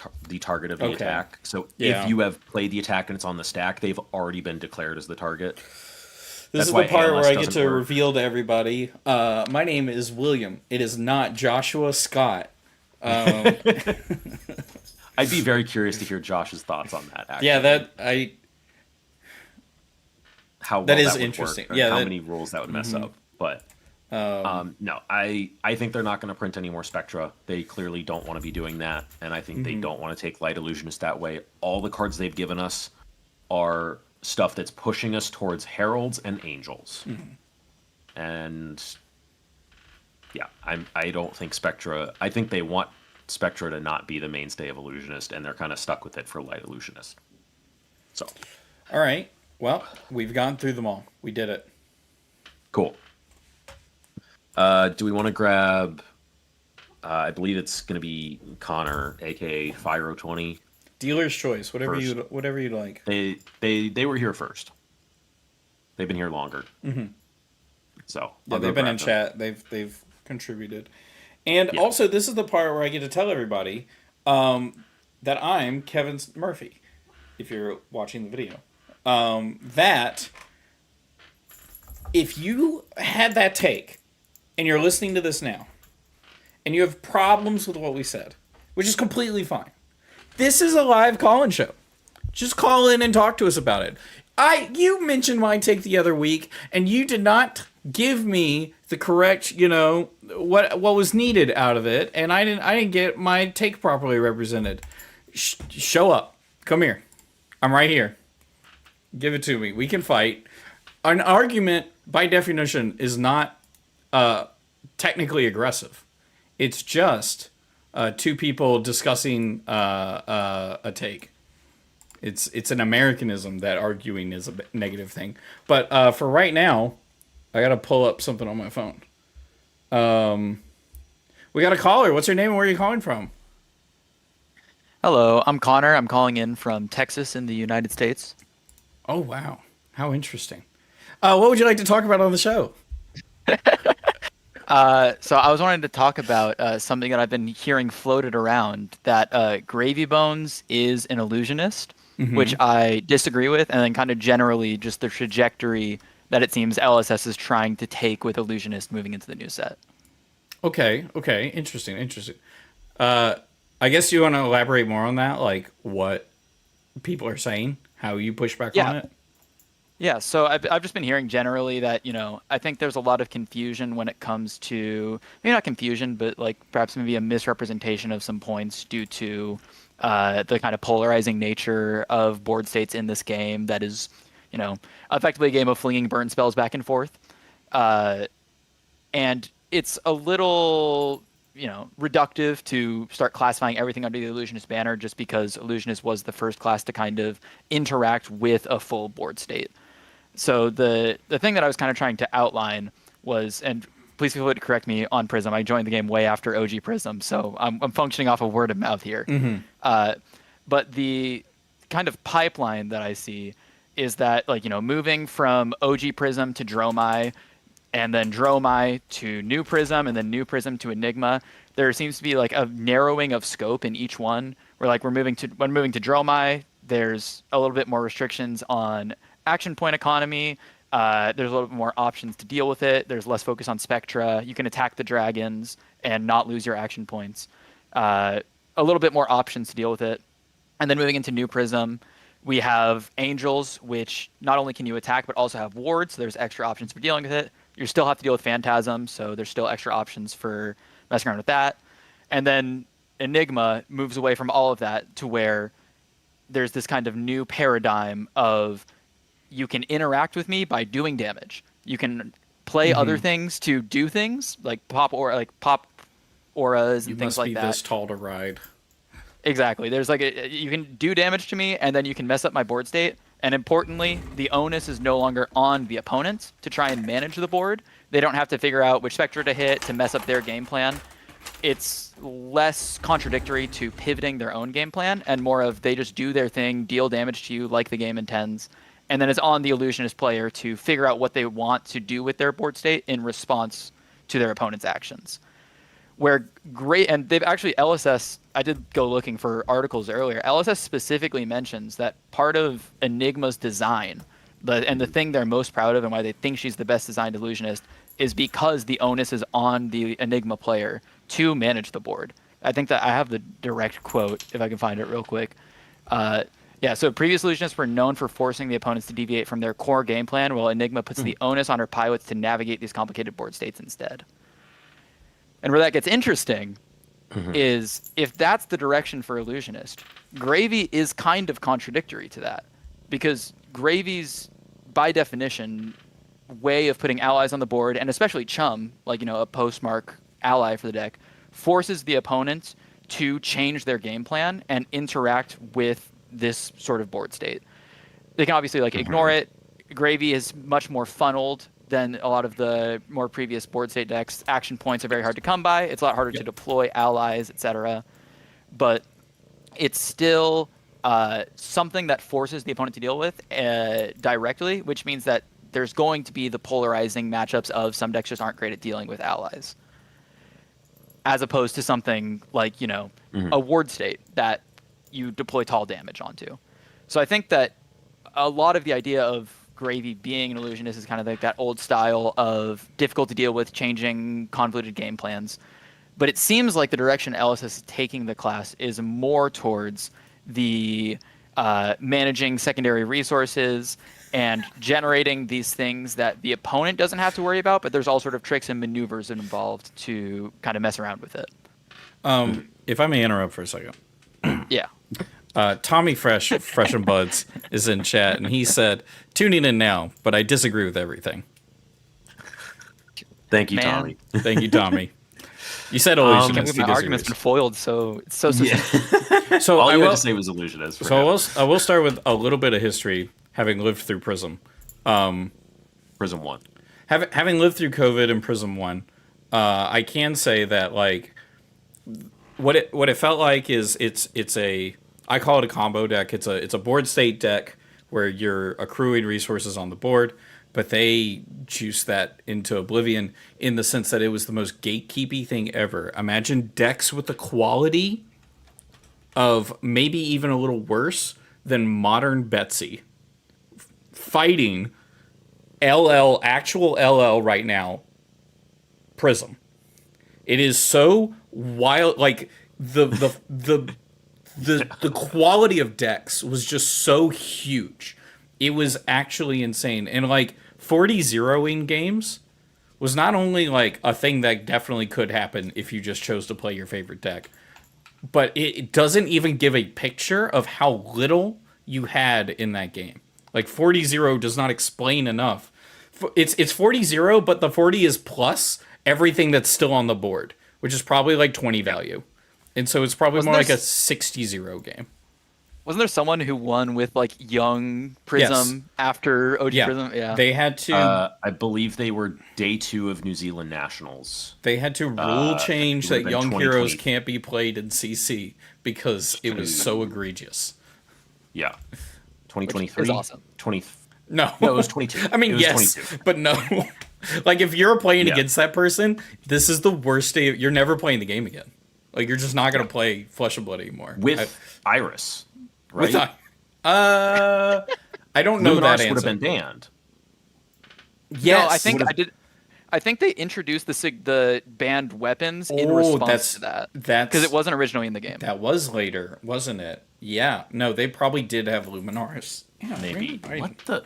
target of the Okay. attack. So Yeah. if you have played the attack and it's on the stack, they've already been declared as the target. This That's is why the part ALS where I get doesn't to work. reveal to everybody. My name is William. It is not Joshua Scott. I'd be very curious to hear Josh's thoughts on that. Actually. Yeah, How well that is would interesting. work, or Yeah, how that- many rules that would mess up. But no, I think they're not going to print any more Spectra. They clearly don't want to be doing that, and I think they don't want to take Light Illusionist that way. All the cards they've given us are stuff that's pushing us towards Heralds and Angels. And yeah, I don't think Spectra... I think they want Spectra to not be the mainstay of Illusionist, and they're kind of stuck with it for Light Illusionist. So, All right. Well, we've gone through them all. We did it. Cool. Do we want to grab? I believe it's going to be Connor, aka Fire020, Dealer's choice. first. Whatever you like. They were here first. They've been here longer. Mm-hmm. So Yeah, I'll go they've been in grab them. chat. They've contributed. And Yeah. also, this is the part where I get to tell everybody that I'm Kevin Murphy. If you're watching the video, that if you had that take and you're listening to this now, and you have problems with what we said, which is completely fine. This is a live call-in show. Just call in and talk to us about it. You mentioned my take the other week, and you did not give me the correct, what was needed out of it, and I didn't get my take properly represented. Show up. Come here. I'm right here. Give it to me. We can fight. An argument, by definition, is not technically aggressive. It's just two people discussing a take. It's an Americanism that arguing is a negative thing. But for right now, I gotta pull up something on my phone. We got a caller. What's your name and where are you calling from? Hello, I'm Connor. I'm calling in from Texas in the United States. Oh wow, how interesting. What would you like to talk about on the show? So I was wanting to talk about something that I've been hearing floated around, that Gravy Bones is an illusionist, which I disagree with, and then kind of generally just the trajectory that it seems LSS is trying to take with Illusionist moving into the new set. Okay, interesting. I guess you want to elaborate more on that, like what people are saying, how you push back on Yeah. it. Yeah, so I've just been hearing generally that, I think there's a lot of confusion when it comes to, maybe not confusion, but like perhaps maybe a misrepresentation of some points due to the kind of polarizing nature of board states in this game that is, effectively a game of flinging burn spells back and forth. And it's a little, reductive to start classifying everything under the Illusionist banner just because Illusionist was the first class to kind of interact with a full board state. So the thing that I was kind of trying to outline was, and please feel free to correct me on Prism. I joined the game way after OG Prism, so I'm functioning off of word of mouth here. But the kind of pipeline that I see is that, like, moving from OG Prism to Dromai, and then Dromai to New Prism, and then New Prism to Enigma, there seems to be like a narrowing of scope in each one. Where like when moving to Dromai, there's a little bit more restrictions on action point economy. There's a little bit more options to deal with it. There's less focus on Spectra. You can attack the dragons and not lose your action points. A little bit more options to deal with it. And then moving into New Prism, we have Angels, which not only can you attack, but also have wards. So there's extra options for dealing with it. You still have to deal with Phantasm, so there's still extra options for messing around with that. And then Enigma moves away from all of that to where there's this kind of new paradigm of you can interact with me by doing damage. You can play other things to do things, like pop auras and You things must be like that. this tall to ride. Exactly. There's like you can do damage to me, and then you can mess up my board state. And importantly, the onus is no longer on the opponent to try and manage the board. They don't have to figure out which Spectre to hit to mess up their game plan. It's less contradictory to pivoting their own game plan, and more of they just do their thing, deal damage to you like the game intends, and then it's on the Illusionist player to figure out what they want to do with their board state in response to their opponent's actions. Where great, and they've actually, LSS, I did go looking for articles earlier. LSS specifically mentions that part of Enigma's design, and the thing they're most proud of and why they think she's the best designed illusionist, is because the onus is on the Enigma player to manage the board. I think that I have the direct quote, if I can find it real quick. Yeah, so previous illusionists were known for forcing the opponents to deviate from their core game plan, while Enigma puts the onus on her pilots to navigate these complicated board states instead. And where that gets interesting is if that's the direction for Illusionist, Gravy is kind of contradictory to that. Because Gravy's, by definition, way of putting allies on the board, and especially Chum, like, a postmark ally for the deck, forces the opponent to change their game plan and interact with this sort of board state. They can obviously like ignore it. Gravy is much more funneled than a lot of the more previous board state decks. Action points are very hard to come by. It's a lot harder to deploy allies, etc. But it's still something that forces the opponent to deal with directly, which means that there's going to be the polarizing matchups of some decks just aren't great at dealing with allies, as opposed to something like, a ward state that you deploy tall damage onto. So I think that a lot of the idea of Gravy being an illusionist is kind of like that old style of difficult to deal with, changing convoluted game plans. But it seems like the direction LSS is taking the class is more towards the managing secondary resources and generating these things that the opponent doesn't have to worry about, but there's all sort of tricks and maneuvers involved to kind of mess around with it. If I may interrupt for a second. Yeah. Tommy Fresh and Buds is in chat, and he said, tuning in now, but I disagree with everything. Thank you, Man. Tommy. Thank you, Tommy. You said illusionist. My argument's been foiled, so it's so So All I you had will, to say was illusionist. for so him. I will start with a little bit of history, having lived through Prism. Prism 1. Having lived through COVID and Prism 1, I can say that, like, what it felt like is it's a, I call it a combo deck. It's a board state deck where you're accruing resources on the board, but they juiced that into oblivion in the sense that it was the most gatekeepy thing ever. Imagine decks with the quality of maybe even a little worse than modern Betsy fighting actual LL right now, Prism. It is so wild, like the quality of decks was just so huge. It was actually insane. And like 40 zeroing games was not only like a thing that definitely could happen if you just chose to play your favorite deck, but it doesn't even give a picture of how little you had in that game. Like 40-0 does not explain enough. It's 40-0, but the 40 is plus everything that's still on the board, which is probably like 20 value. And so it's probably more like a 60-0 game. Wasn't there someone who won with like young Prism after OG Prism? Yeah. They had to I believe they were day 2 of New Zealand Nationals. They had to rule change that young 2020. heroes can't be played in CC because it was so egregious. Yeah. 2023. Which is awesome. 20. No, No, it was 22. I mean, It was yes, 22. but no. Like, if you're playing Yeah. against that person, this is the worst day. You're never playing the game again. Like, you're just not going to play Flesh and Blood anymore. With Iris, right? I don't know that Luminars answer. would have been banned. Yes. No, I think they introduced the banned weapons in response to that. That's because it wasn't originally in the game. That was later, wasn't it? Yeah. No, they probably did have Luminaris. Yeah, Maybe. right. What the?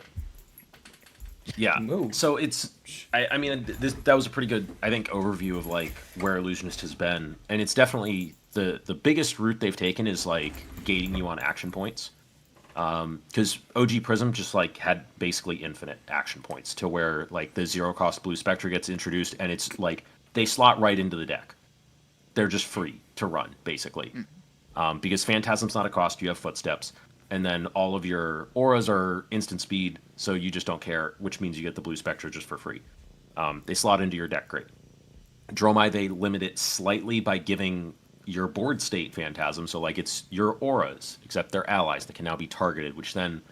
Yeah. Move. So it's, I mean, that was a pretty good, I think, overview of like where Illusionist has been, and it's definitely the biggest route they've taken is like gating you on action points, because OG Prism just like had basically infinite action points to where like the 0-cost Blue Spectre gets introduced, and it's like they slot right into the deck. They're just free to run basically, because Phantasm's not a cost. You have Footsteps. And then all of your auras are instant speed, so you just don't care, which means you get the Blue Spectre just for free. They slot into your deck great. Dromai, they limit it slightly by giving your board state Phantasm, so like it's your auras, except they're allies that can now be targeted, which then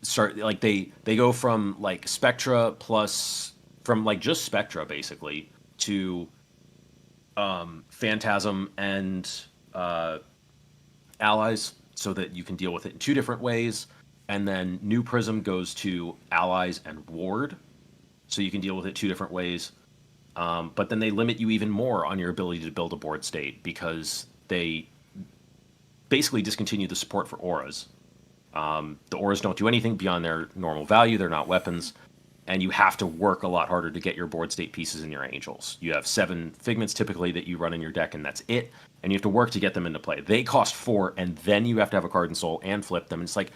start, like they go from like Spectra plus, from like just Spectra basically, to Phantasm and allies, so that you can deal with it in 2 different ways. And then New Prism goes to allies and ward, so you can deal with it 2 different ways. But then they limit you even more on your ability to build a board state, because they basically discontinue the support for auras. The auras don't do anything beyond their normal value. They're not weapons. And you have to work a lot harder to get your board state pieces in your angels. You have 7 figments typically that you run in your deck, and that's it. And you have to work to get them into play. They cost 4, and then you have to have a card and soul and flip them. It's like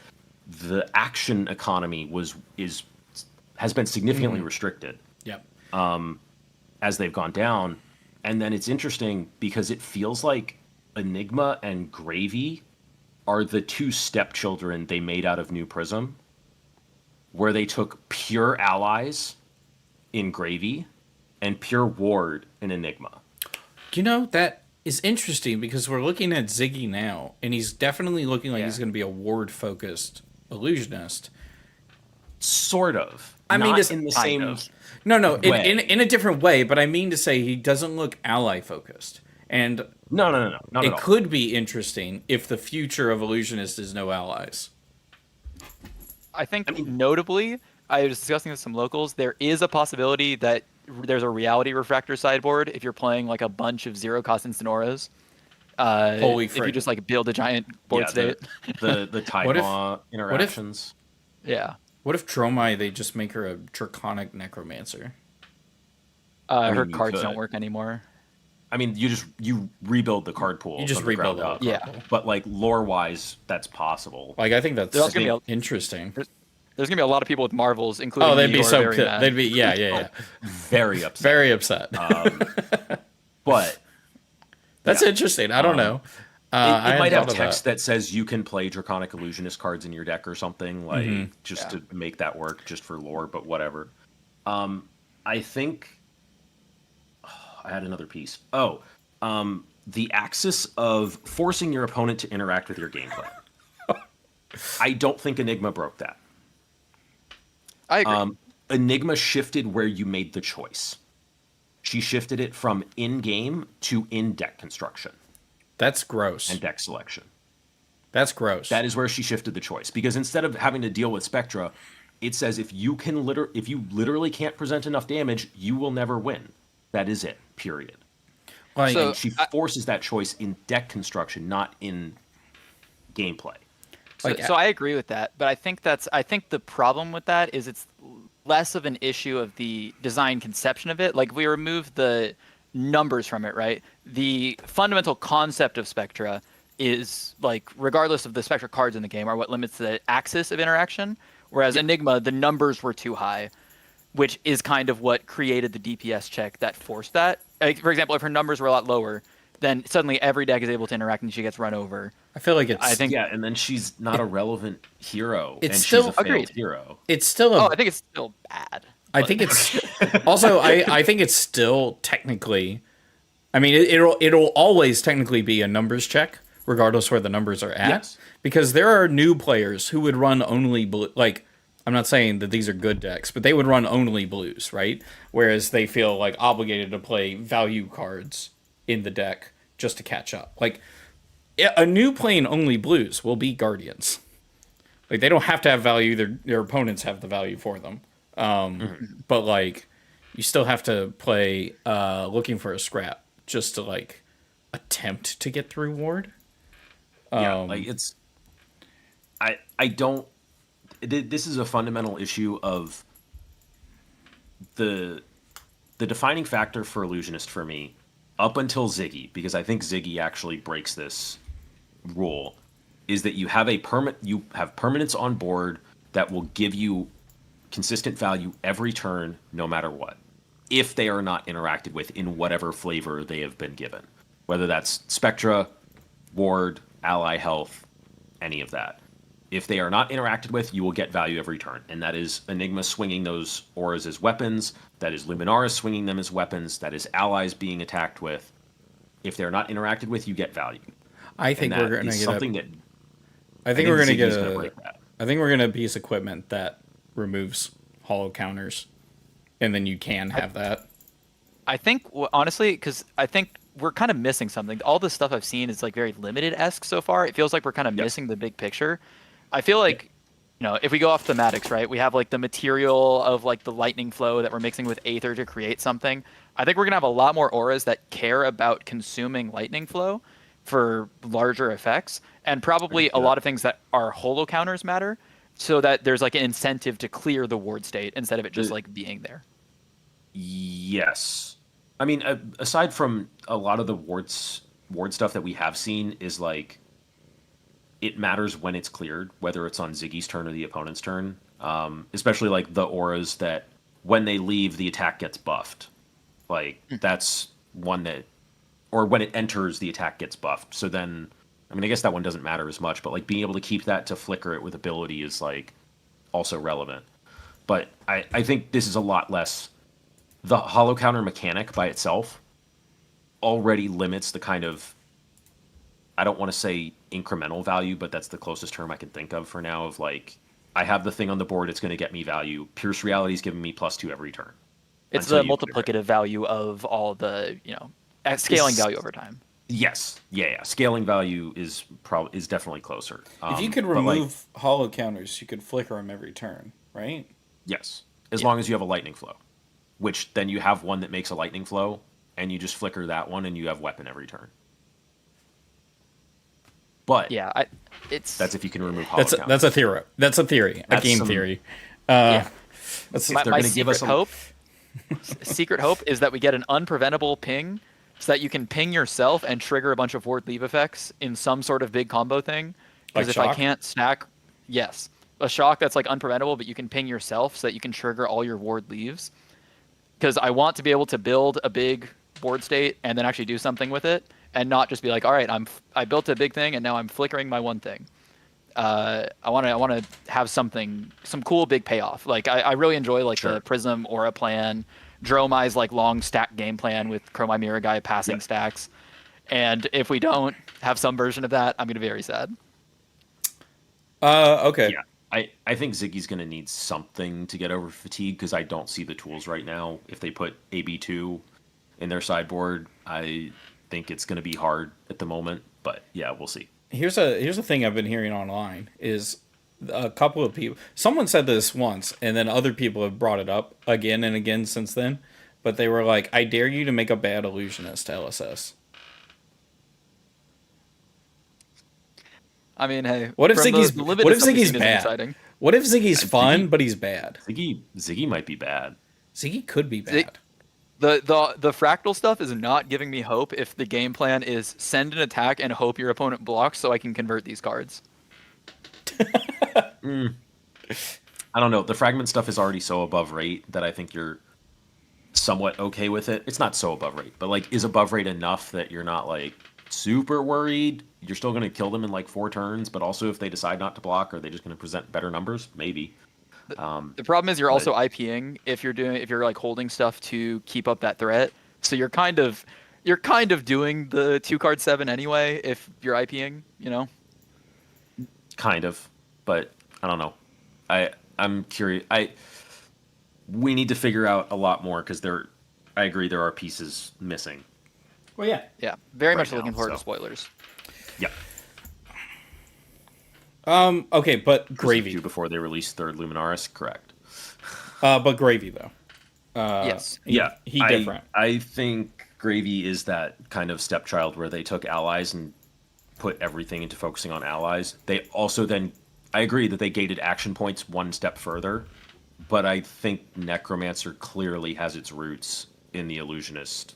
the action economy has been significantly restricted. Yep. As they've gone down. And then it's interesting because it feels like Enigma and Gravy are the two stepchildren they made out of New Prism, where they took pure allies in Gravy and pure ward in Enigma. You know, that is interesting because we're looking at Ziggy now, and he's definitely looking like he's going to be a ward-focused illusionist. Sort of. I mean, not it's in the kind same of. No, way. in a different way, but I mean to say he doesn't look ally-focused. And No, not at it all. could be interesting if the future of illusionist is no allies. I think notably, I was discussing with some locals, there is a possibility that there's a reality refractor sideboard if you're playing like a bunch of zero cost instant auras. Holy if you frick. just like build a giant board state. The What if- Taiwan interactions. Yeah. What if Dromai, they just make her a draconic necromancer? mean, Her you cards don't could. work anymore. I mean, you rebuild the card pool. You just from the rebuild ground it. up. Yeah. But like lore wise, that's possible. Like, I think that's There's gonna be interesting. There's gonna be a lot of people with marvels, including Oh, they'd me, be who are so very good. mad. They'd be, yeah. Very upset. Very upset. But That's interesting. I don't know. it I hadn't might have thought of text that says you can play Draconic Illusionist cards in your deck or something, like just Yeah. to make that work, just for lore, but whatever. I think I had another piece. The axis of forcing your opponent to interact with your gameplay. I don't think Enigma broke that. I agree. Enigma shifted where you made the choice. She shifted it from in-game to in-deck construction That's gross. and deck selection. That's gross. That is where she shifted the choice, because instead of having to deal with Spectra, it says if you literally can't present enough damage, you will never win. That is it. Period. like, So- And she forces that choice in deck construction, not in gameplay. So I agree with that, but I think the problem with that is it's less of an issue of the design conception of it. Like if we remove the numbers from it, right? The fundamental concept of Spectra is like regardless of the Spectra cards in the game are what limits the axis of interaction. Whereas Enigma, the numbers were too high, which is kind of what created the DPS check that forced that. Like, for example, if her numbers were a lot lower, then suddenly every deck is able to interact and she gets run over. I feel like it's. I think- Yeah, and then she's not a relevant hero, It's and still- she's a failed Agreed. hero. it's still a. I think it's still bad. I think it's also. I think it's still technically. I mean, it'll always technically be a numbers check, regardless where the numbers are at. Yes. Because there are new players who would run only blue. Like, I'm not saying that these are good decks, but they would run only blues, right? Whereas they feel like obligated to play value cards in the deck just to catch up. Like, a new playing only blues will be Guardians. Like, they don't have to have value; their opponents have the value for them. But like, you still have to play looking for a scrap just to like attempt to get through ward. Yeah, like it's. I don't. This is a fundamental issue of the defining factor for Illusionist for me, up until Ziggy, because I think Ziggy actually breaks this rule, is that you have permanence on board that will give you consistent value every turn, no matter what, if they are not interacted with in whatever flavor they have been given, whether that's Spectra, Ward, Ally Health, any of that. If they are not interacted with, you will get value every turn, and that is Enigma swinging those auras as weapons, that is Luminaris swinging them as weapons, that is allies being attacked with. If they're not interacted with, you get value. I think And we're that gonna is get something that I think we're gonna Ziggy's get gonna a. break that. I think we're gonna piece equipment that removes hollow counters, and then you can have that. I think honestly, because I think we're kind of missing something. All the stuff I've seen is like very limited-esque so far. It feels like we're kind of missing the big picture. I feel like, if we go off thematics, right? We have like the material of like the lightning flow that we're mixing with Aether to create something. I think we're gonna have a lot more auras that care about consuming lightning flow for larger effects, and probably a lot of things that are holo counters matter, so that there's like an incentive to clear the ward state instead of it just like being there. Yes. I mean, aside from a lot of the ward stuff that we have seen is like, it matters when it's cleared, whether it's on Ziggy's turn or the opponent's turn. Especially like the auras that when they leave, the attack gets buffed. Like that's one that, or when it enters, the attack gets buffed. So then I mean, I guess that one doesn't matter as much, but like being able to keep that to flicker it with ability is like also relevant. But I think this is a lot less. The hollow counter mechanic by itself already limits the kind of, I don't want to say incremental value, but that's the closest term I can think of for now, of like, I have the thing on the board, it's going to get me value. Pierce Reality is giving me +2 every turn. It's the multiplicative value of all the, scaling value over time. Yes. Yeah. Scaling value is definitely closer. If you could remove hollow counters, you could flicker them every turn, right? Yes. As long as you have a lightning flow, which then you have one that makes a lightning flow, and you just flicker that one, and you have weapon every turn. But yeah, that's if you can remove hollow counters. That's a theory. That's a theory. A game theory. Yeah. My secret hope is that we get an unpreventable ping, so that you can ping yourself and trigger a bunch of ward leave effects in some sort of big combo thing. Because Like if shock? I can't stack, yes, a shock that's like unpreventable, but you can ping yourself so that you can trigger all your ward leaves. Because I want to be able to build a big board state and then actually do something with it, and not just be like, all right, I built a big thing and now I'm flickering my one thing. I want to have some cool big payoff. Like I really enjoy like the Prism Aura plan, Dromai's like long stack game plan with Chromai Mirror Guy passing stacks, and if we don't have some version of that, I'm gonna be very sad. Okay. Yeah. I think Ziggy's going to need something to get over fatigue, because I don't see the tools right now. If they put AB2 in their sideboard, I think it's going to be hard at the moment. But yeah, we'll see. Here's a thing I've been hearing online is a couple of people. Someone said this once, and then other people have brought it up again and again since then. But they were like, "I dare you to make a bad illusionist LSS." I mean, hey, What if Ziggy's bad? Exciting. What if Ziggy's fun, but he's bad? Ziggy might be bad. Ziggy could be bad. The fractal stuff is not giving me hope if the game plan is send an attack and hope your opponent blocks so I can convert these cards. I don't know. The fragment stuff is already so above rate that I think you're somewhat okay with it. It's not so above rate, but like is above rate enough that you're not like super worried. You're still going to kill them in like 4 turns, but also if they decide not to block, are they just going to present better numbers? Maybe. The problem is you're also IPing if you're like holding stuff to keep up that threat. So you're kind of doing the 2-card 7 anyway if you're IPing, Kind of, but I don't know. I'm curious. We need to figure out a lot more, because I agree there are pieces missing. Well, yeah. Yeah, very Right much now, looking forward to so. spoilers. Yeah. Okay, but Gravy. Before they release Third Luminaris, correct. But Gravy though. Yes. He different. I think Gravy is that kind of stepchild where they took allies and put everything into focusing on allies. They also then, I agree that they gated action points one step further, but I think Necromancer clearly has its roots in the Illusionist.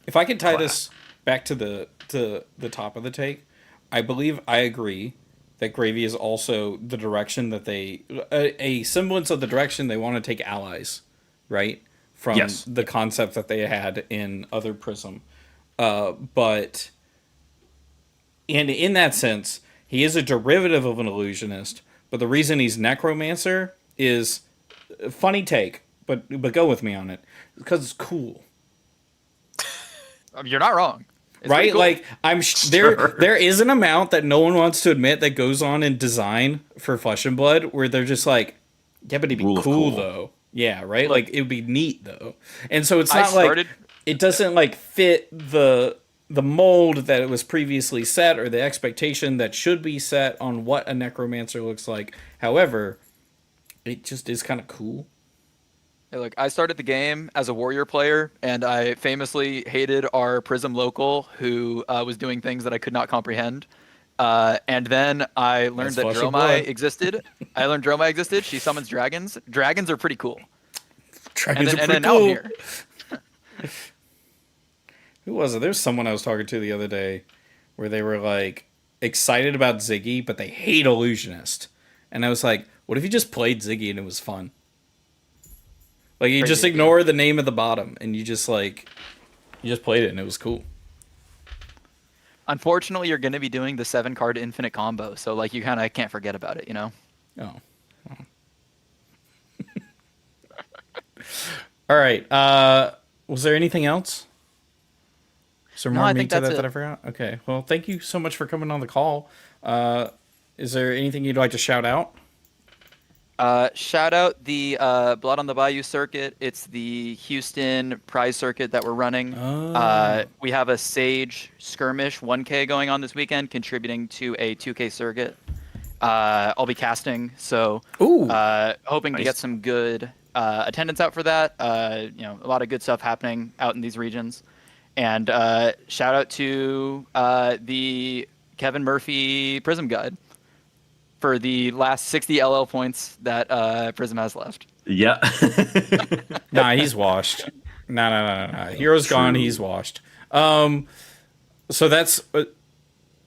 If I could tie this back to the top of the take, I believe I agree that Gravy is also the direction that a semblance of the direction they want to take allies, right? From the concept that they had in other Prism. But in that sense, he is a derivative of an illusionist, but the reason he's Necromancer is a funny take, but go with me on it, because it's cool. You're not wrong. It's right? cool. Like there is an amount that no one wants to admit that goes on in design for Flesh and Blood where they're just like, yeah, but it'd be cool though. Yeah, right? Like it would be neat though. And so it's not like it doesn't like fit the mold that it was previously set or the expectation that should be set on what a necromancer looks like. However, it just is kind of cool. Hey, look, I started the game as a warrior player, and I famously hated our Prism local who was doing things that I could not comprehend. And then I learned that Dromai existed. I learned Dromai existed. She summons dragons. Dragons are pretty cool. Dragons are pretty cool. Now I'm here. Who was it? There's someone I was talking to the other day where they were like excited about Ziggy, but they hate Illusionist. And I was like, what if you just played Ziggy and it was fun? Like you just ignore the name at the bottom and you just played it and it was cool. Unfortunately, you're going to be doing the 7-card infinite combo, so like you kind of can't forget about it, you know? Oh. All right. Was there anything else? Is there No, more I meat think to that's that it. I forgot? Okay. Well, thank you so much for coming on the call. Is there anything you'd like to shout out? Shout out the Blood on the Bayou circuit. It's the Houston prize circuit that we're running. Oh. We have a Sage skirmish 1K going on this weekend, contributing to a 2K circuit. I'll be casting, so Ooh. hoping to Nice. get some good attendance out for that. You know, a lot of good stuff happening out in these regions. And shout out to the Kevin Murphy Prism Guide for the last 60 LL points that Prism has left. Yeah. Nah, he's washed. No. Hero's gone. True. He's washed. So that's.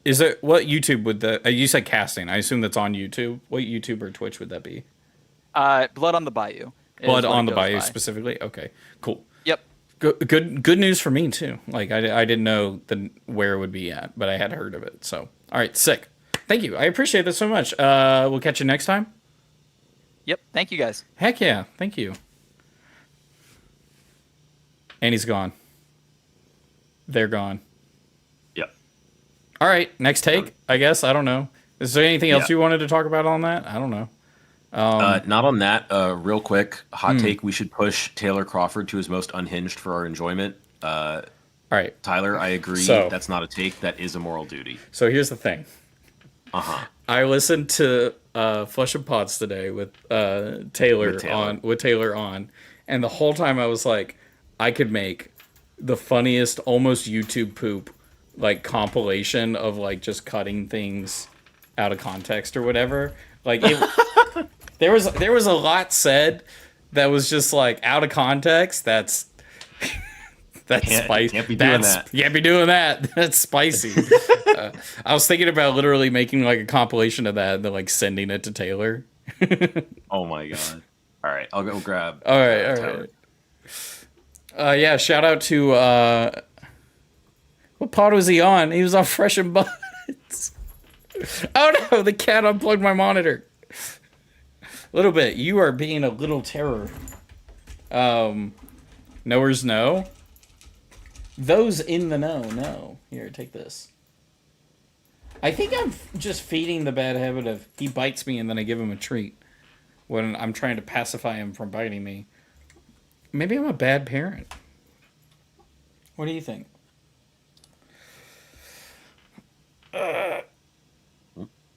Is it what YouTube would the? You said casting. I assume that's on YouTube. What YouTube or Twitch would that be? Blood on the Bayou. is Blood what it on the goes Bayou by. specifically. Okay, cool. Yep. Good news for me too. Like I didn't know where it would be at, but I had heard of it. So all right, sick. Thank you. I appreciate this so much. We'll catch you next time. Yep. Thank you guys. Heck yeah. Thank you. And he's gone. They're gone. Yep. All right, next take. I guess I don't know. Is there anything else Yeah. you wanted to talk about on that? I don't know. Not on that. Real quick, hot Hmm. take. We should push Taylor Crawford to his most unhinged for our enjoyment. All right. Tyler, I agree. So- That's not a take. That is a moral duty. So here's the thing. Uh-huh. I listened to Flesh and Pots today with Taylor, With Taylor. Taylor on, and the whole time I was like, I could make the funniest, almost YouTube poop like compilation of like just cutting things out of context or whatever. Like there was a lot said that was just like out of context. That's spicy. Can't be doing that. Can't be doing that. That's spicy. I was thinking about literally making like a compilation of that and then like sending it to Taylor. Oh my god. All right, I'll go grab. All right. Tyler. Yeah, shout out to what pod was he on? He was on Fresh and Buds. Oh no, the cat unplugged my monitor. Little bit. You are being a little terror. Knowers know. Those in the know, no. Here, take this. I think I'm just feeding the bad habit of he bites me and then I give him a treat when I'm trying to pacify him from biting me. Maybe I'm a bad parent. What do you think?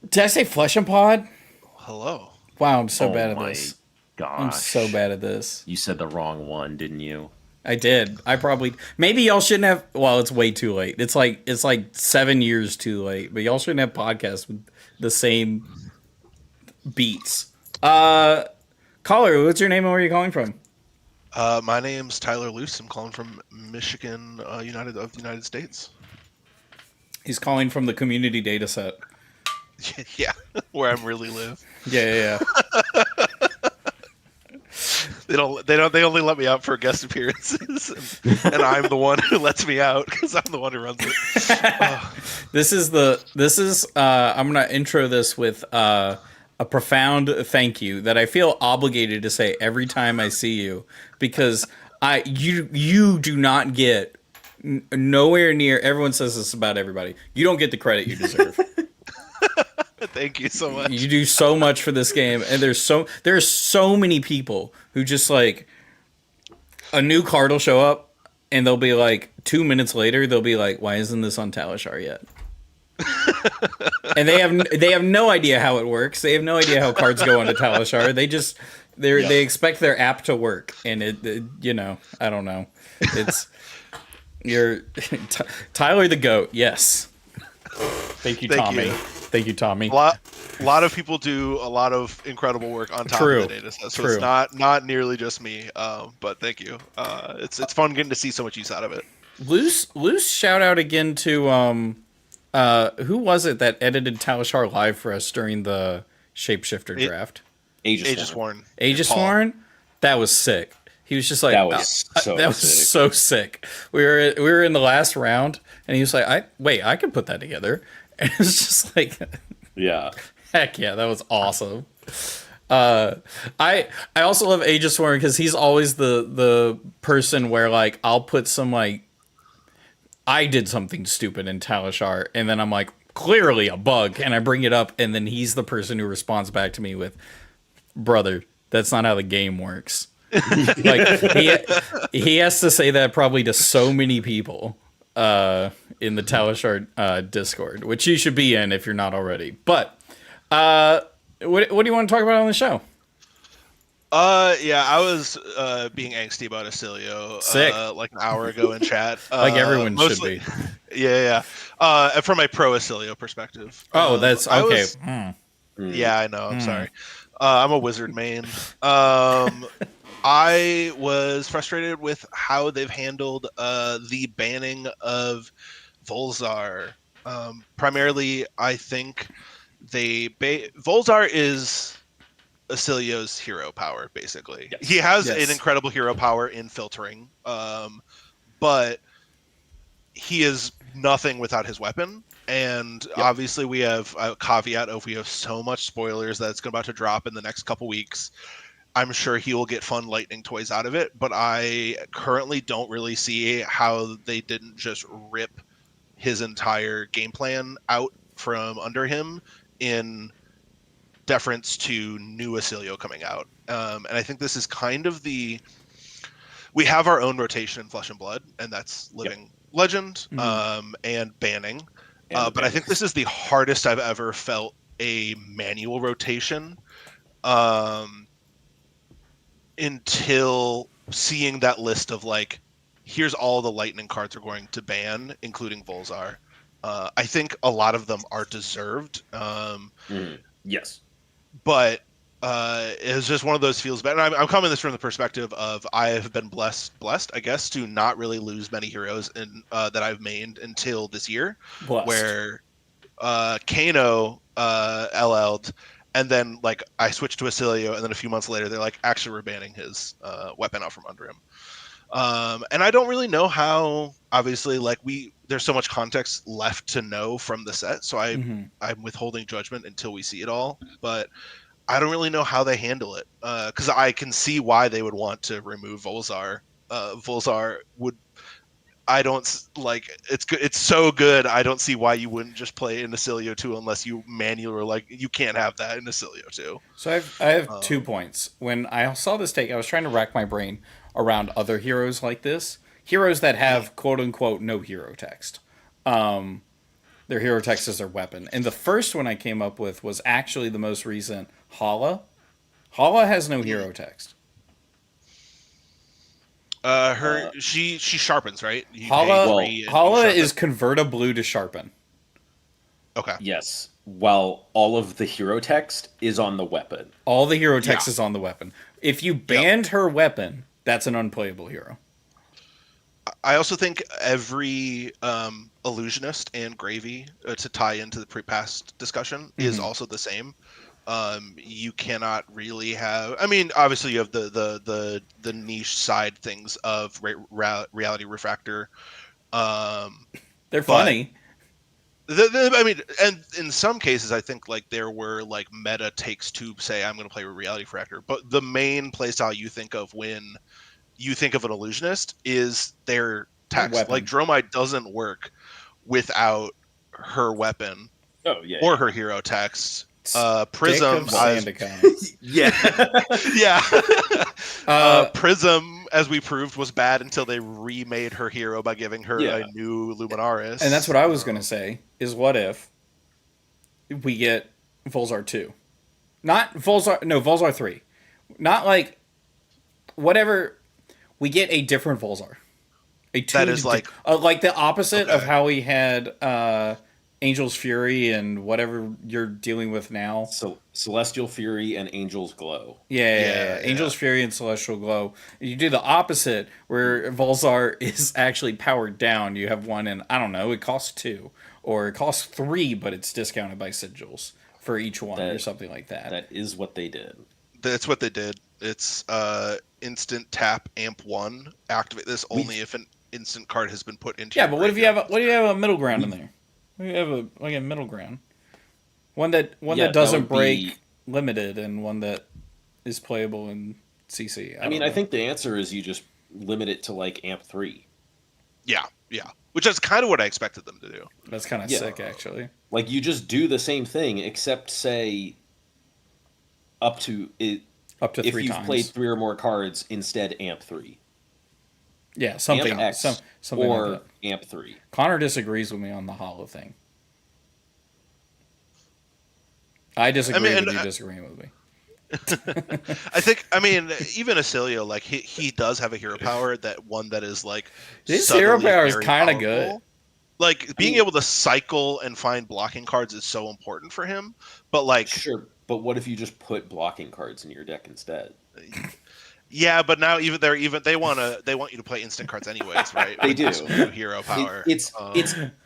Did I say Flesh and Pod? Hello. Wow, I'm so Oh bad at my this. gosh. I'm so bad at this. You said the wrong one, didn't you? I did. I probably maybe y'all shouldn't have. Well, it's way too late. It's like 7 years too late. But y'all shouldn't have podcasts with the same beats. Caller, what's your name and where are you calling from? My name's Tyler Luce. I'm calling from Michigan, United States. He's calling from the community data set. Yeah, where I really live. Yeah. They only let me out for guest appearances, and I'm the one who lets me out because I'm the one who runs it. This is I'm gonna intro this with a profound thank you that I feel obligated to say every time I see you because you do not get nowhere near. Everyone says this about everybody. You don't get the credit you deserve. Thank you so much. You do so much for this game, and there's so many people who just like a new card will show up, and they'll be like 2 minutes later they'll be like, "Why isn't this on Talishar yet?" And they have no idea how it works. They have no idea how cards go onto Talishar. They expect their app to work, and it I don't know. It's you're Tyler the GOAT. Yes. Thank you, Tommy. you. Thank you, Tommy. A lot of people do a lot of incredible work on top True. of the data set, so True. it's not nearly just me. But thank you. It's fun getting to see so much use out of it. Loose shout out again to who was it that edited Talishar live for us during the Shapeshifter draft? Aegis Warren. Aegis Paul. Warren? That was sick. He was just like, That was so that was sick. so sick. We were in the last round, and he was like, I can put that together. And it was just like, Yeah. heck yeah, that was awesome. I also love Aegis Warren because he's always the person where like I'll put some like I did something stupid in Talishar, and then I'm like clearly a bug, and I bring it up, and then he's the person who responds back to me with, "Brother, that's not how the game works." Like he has to say that probably to so many people in the Talishar Discord, which you should be in if you're not already. But what do you want to talk about on the show? Yeah, I was being angsty about Acilio Sick. like an hour ago in chat. Like everyone mostly, should be. Yeah. And from my pro Acilio perspective. Oh, that's I okay. was- Yeah, I know. I'm sorry. I'm a wizard main. I was frustrated with how they've handled the banning of Volzar. Primarily, I think Volzar is Acilio's hero power, basically. Yes. He has Yes. an incredible hero power in filtering, but he is nothing without his weapon. And obviously, we have a caveat of we have so much spoilers that's about to drop in the next couple weeks. I'm sure he will get fun lightning toys out of it, but I currently don't really see how they didn't just rip his entire game plan out from under him in deference to new Acilio coming out. And I think this is kind of we have our own rotation in Flesh and Blood, and that's Living Legend and banning. But I think this is the hardest I've ever felt a manual rotation until seeing that list of like, here's all the lightning cards we're going to ban, including Volzar. I think a lot of them are deserved. Yes. But it's just one of those feels bad. And I'm coming this from the perspective of I have been blessed, I guess, to not really lose many heroes in that I've mained until this year, Blessed. where Kano LL'd, and then like I switched to Acilio, and then a few months later they're like, actually we're banning his weapon out from under him. And I don't really know how. Obviously, like there's so much context left to know from the set, so I'm withholding judgment until we see it all. But I don't really know how they handle it, because I can see why they would want to remove Volzar. Volzar would. I don't like it's good. It's so good. I don't see why you wouldn't just play in Acilio 2 unless you manually like you can't have that in Acilio 2. So I have 2 points. When I saw this take, I was trying to rack my brain around other heroes like this. Heroes that have quote unquote no hero text. Their hero text is their weapon. And the first one I came up with was actually the most recent, Hala. Hala has no hero text. She sharpens, right? You Hala pay 3 and you sharpen. is convert a blue to sharpen. Okay. Yes. While all of the hero text is on the weapon. All the hero text is on the weapon. If you banned her weapon, that's an unplayable hero. I also think every illusionist and gravy, to tie into the pre-past discussion, is also the same. You cannot really have. I mean, obviously you have the niche side things of reality refractor. They're funny. I mean, and in some cases, I think like there were like meta takes to say I'm going to play with reality refractor, but the main playstyle you think of when you think of an illusionist is their text. Weapon. Like Dromite doesn't work without her weapon or her hero text. Prism, yeah. Prism, as we proved, was bad until they remade her hero by giving her a new Luminaris. And that's what I was going to say, is what if we get Volzar 2? Not Volzar, no, Volzar 3. Not like, whatever, we get a different Volzar. That is like the opposite of how we had Angel's Fury and whatever you're dealing with now. So Celestial Fury and Angel's Glow. Yeah. Angel's Fury and Celestial Glow. You do the opposite, where Volzar is actually powered down. You have one in, I don't know, it costs 2. Or it costs 3, but it's discounted by sigils for each one or something like that. That is what they did. That's what they did. It's instant tap amp 1. Activate this only if an instant card has been put into. Yeah, your but what if you have graveyard. what do you have a middle ground in there? What do you have a middle ground? One that Yeah, that doesn't would break be- limited, and one that is playable in CC. I mean, don't I know. think the answer is you just limit it to like amp 3. Yeah. Which is kind of what I expected them to do. That's kind of Yeah. sick, actually. Like you just do the same thing, except say up to it. Up to If 3 you've times. played 3 or more cards, instead amp 3. Yeah, something, amp X something or like that. amp 3. Connor disagrees with me on the hollow thing. I disagree and with you disagreeing with me. I think. I mean, even Acilio, like he does have a hero power that is like. His hero subtly power is very kinda powerful. good. Like being able to cycle and find blocking cards is so important for him. But like, Sure, but what if you just put blocking cards in your deck instead? yeah, but now they want you to play instant cards anyways, right? They With do. this new hero power. It's Um,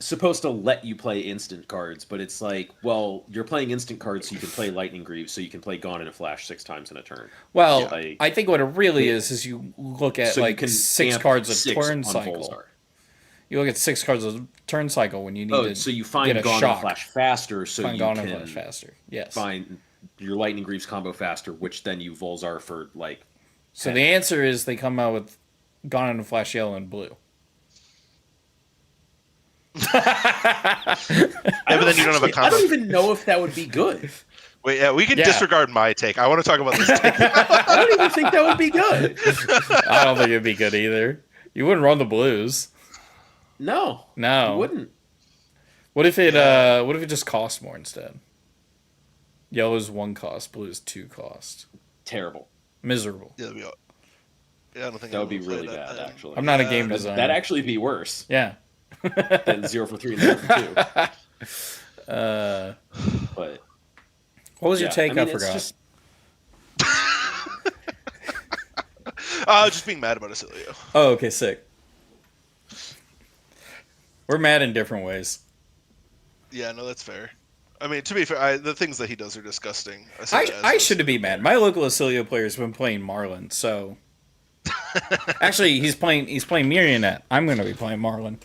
supposed to let you play instant cards, but it's like, well, you're playing instant cards, so you can play Lightning Greaves, so you can play Gone in a Flash 6 times in a turn. Well, Yeah, like- I think what it really is you look at So you like can 6 amp cards a 6 turn on cycle. Volzar. You look at 6 cards a turn cycle when you need to So you get find a Gone in a shock. Flash faster, so Find you Gone in can Flash faster. Yes. find your Lightning Greaves combo faster, which then you Volzar for like. So the answer is they come out with Gone in a Flash yellow and blue. yeah, but then you don't have a I combo. don't even know if that would be good. Wait, yeah, we can Yeah. disregard my take. I want to talk about this take. I don't even think that would be good. I don't think it'd be good either. You wouldn't run the blues. No, No. you wouldn't. What if it just cost more instead? Yellow's 1 cost, blue is 2 cost. Terrible. Miserable. Yeah, I don't think That would be anyone would really play that bad, then. actually. I'm not a game That'd designer. actually be worse Yeah. than 0 for 3 and 0 for 2. But What was your yeah, take? I, mean, it's forgot. just- Just being mad about Acilio. Oh, okay, sick. We're mad in different ways. Yeah, no, that's fair. I mean, to be fair, the things that he does are disgusting. I should be mad. My local Acilio player has been playing Marlin, so actually he's playing Marionette. I'm going to be playing Marlin.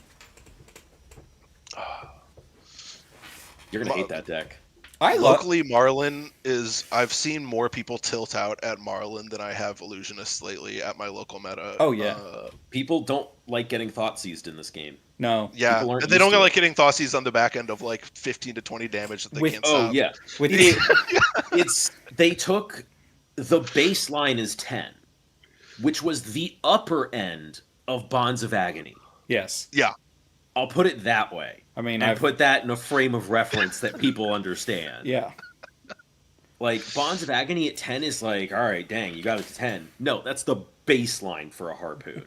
You're gonna hate that deck. I love. Locally, Marlin is. I've seen more people tilt out at Marlin than I have Illusionists lately at my local meta. Oh, yeah. People don't like getting thought seized in this game. No, Yeah, People aren't and they don't used to like it. getting Thoughtseize on the back end of like 15 to 20 damage that they With- can't Oh stop. yeah, with the it's they took the baseline is 10, which was the upper end of Bonds of Agony. yes. Yeah. I'll put it that way. I mean, And I've put that in a frame of reference that people understand. yeah. Like Bonds of Agony at 10 is like, all right, dang, you got it to 10. No, that's the baseline for a harpoon.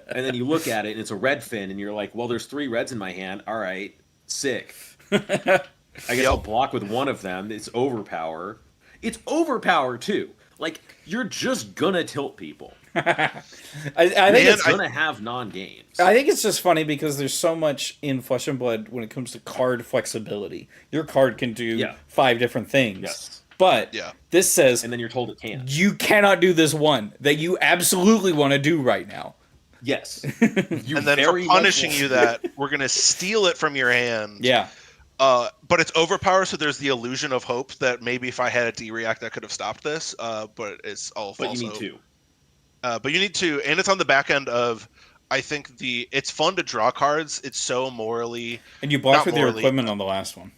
And then you look at it and it's a red fin, and you're like, well, there's 3 reds in my hand. All right, sick. I guess I'll block with one of them. It's overpower. It's overpower too. Like you're just gonna tilt people. I think Man, it's It's gonna have non-games. I think it's just funny because there's so much in Flesh and Blood when it comes to card flexibility. Your card can do Yeah. 5 different things. Yes. But Yeah. this says And then you're told it can't. you cannot do this one that you absolutely want to do right now. Yes. You And then for very much punishing want- you that, we're going to steal it from your hand. Yeah. But it's overpower, so there's the illusion of hope that maybe if I had a D-React, I could have stopped this. But it's all But false you need hope. to. But you need to, and it's on the back end of, I think it's fun to draw cards. It's so morally, And you blocked Not with your morally, equipment on the last one.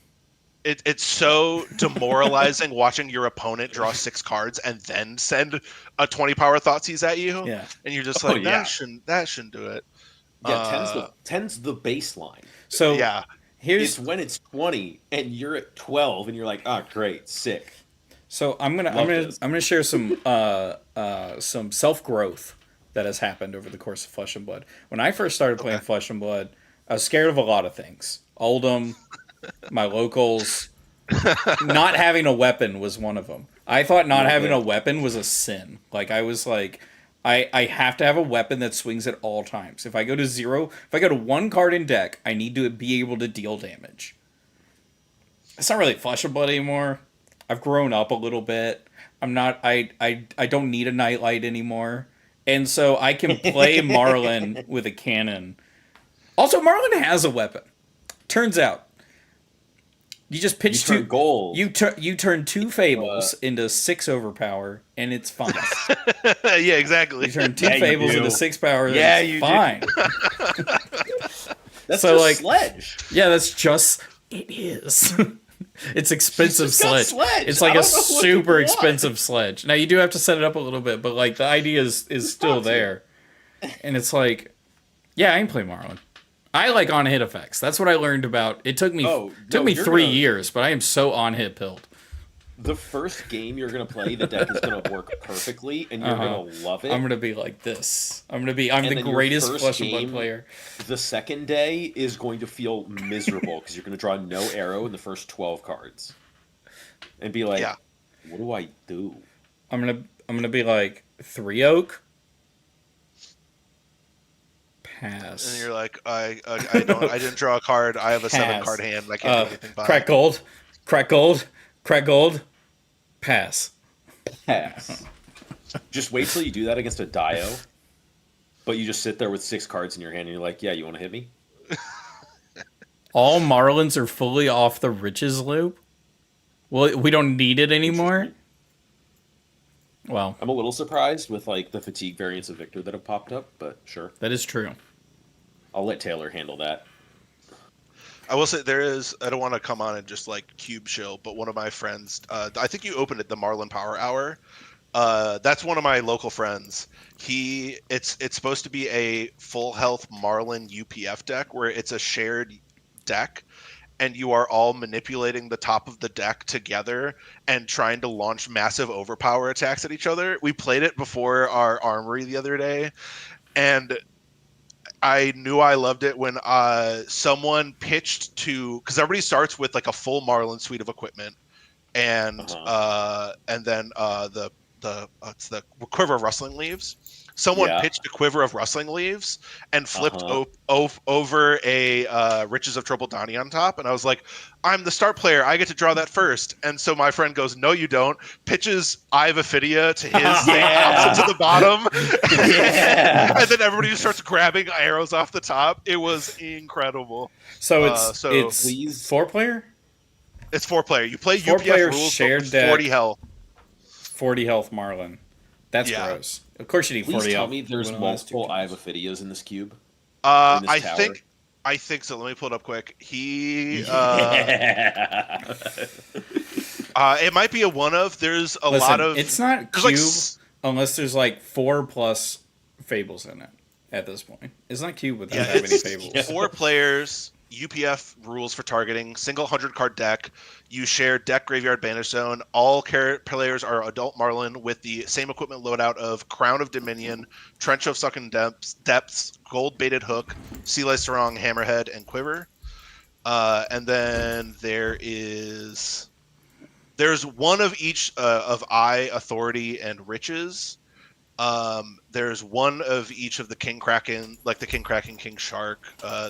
it's so demoralizing watching your opponent draw 6 cards and then send a 20 power Thoughtseize at you. Yeah. And you're just Oh, like, yeah. that shouldn't do it. Yeah, 10's the baseline. So Yeah. here's It's when it's 20 and you're at 12 and you're like, oh great, sick. so I'm Love gonna this. share some self growth that has happened over the course of Flesh and Blood. When I first started playing Flesh and Blood, I was scared of a lot of things. Oldham, my locals, not having a weapon was one of them. I thought not having a weapon was a sin. Like I was like, I have to have a weapon that swings at all times. If I go to 0, if I go to 1 card in deck, I need to be able to deal damage. It's not really Flesh and Blood anymore. I've grown up a little bit. I'm not. I don't need a nightlight anymore, and so I can play Marlin with a cannon. Also, Marlin has a weapon. Turns out, you just pitch turn two gold. You turn two fables into 6 overpower, and it's fine. Yeah, exactly. You turn two Yeah, you fables do. into 6 power, and Yeah, it's you do. fine. That's So, just like- sledge. Yeah, that's just it is. It's expensive She's just got sledge. sledge. It's like I a don't know what super people want. expensive sledge. Now you do have to set it up a little bit, but like the idea is still got to. there. And it's like, yeah, I can play Marlin. I like on hit effects. That's what I learned about. It took me Oh, no, you're 3 gonna- years, but I am so on hit pilled. The first game you're gonna play, the deck is gonna work perfectly, and you're gonna love it. I'm gonna be like this. I'm And the then your greatest first flesh and blood game- player. The second day is going to feel miserable because you're gonna draw no arrow in the first 12 cards, and be like, Yeah. "What do I do?" I'm gonna be like 3 oak. Pass. And you're like, I didn't draw a card. I have a 7-card hand. And I can't do anything by crack it. gold, crack gold, crack gold, pass. Pass. Just wait till you do that against a Dio, but you just sit there with 6 cards in your hand, and you're like, "Yeah, you want to hit me?" All Marlins are fully off the riches loop. Well, we don't need it anymore. Well, I'm a little surprised with like the fatigue variants of Victor that have popped up, but sure, that is true. I'll let Taylor handle that. I will say there is. I don't want to come on and just like cube shill, but one of my friends. I think you opened it the Marlin Power Hour. That's one of my local friends. It's supposed to be a full health Marlin UPF deck where it's a shared deck, and you are all manipulating the top of the deck together and trying to launch massive overpower attacks at each other. We played it before our armory the other day, and I knew I loved it when someone pitched to, because everybody starts with like a full Marlin suite of equipment, and then it's the quiver of rustling leaves. Someone Yeah. pitched a quiver of rustling leaves and flipped over a Riches of Triple Donny on top, and I was like, I'm the start player, I get to draw that first. And so my friend goes, no you don't, pitches Eye of Ophidia to his thing, pops it to the bottom, and then everybody just starts grabbing arrows off the top. It was incredible. So so it's please- 4-player, It's 4-player. You play 4-player UPF rules, shared but deck. 40 health. 40 health Marlin. That's Yeah. gross. Of course you need Please 40 tell health. me there's when it lasts 2 multiple Eye of turns. Ophidias in this cube. In this I tower. think so. Let me pull it up quick. It might be a one of. There's a Listen, lot of. it's not there's cube like unless there's like 4 plus fables in it at this point. It's not cube without Yeah, that many it's fables. 4 players. UPF rules for targeting. Single 100-card deck. You share deck graveyard banish zone. All players are adult Marlin with the same equipment loadout of Crown of Dominion, Trench of Sucking Depths, Gold Baited Hook, Sea Lice Sarong, Hammerhead, and Quiver. And then there's one of each of Eye, Authority, and Riches. There's one of each of the King Kraken, like the King Kraken, King Shark.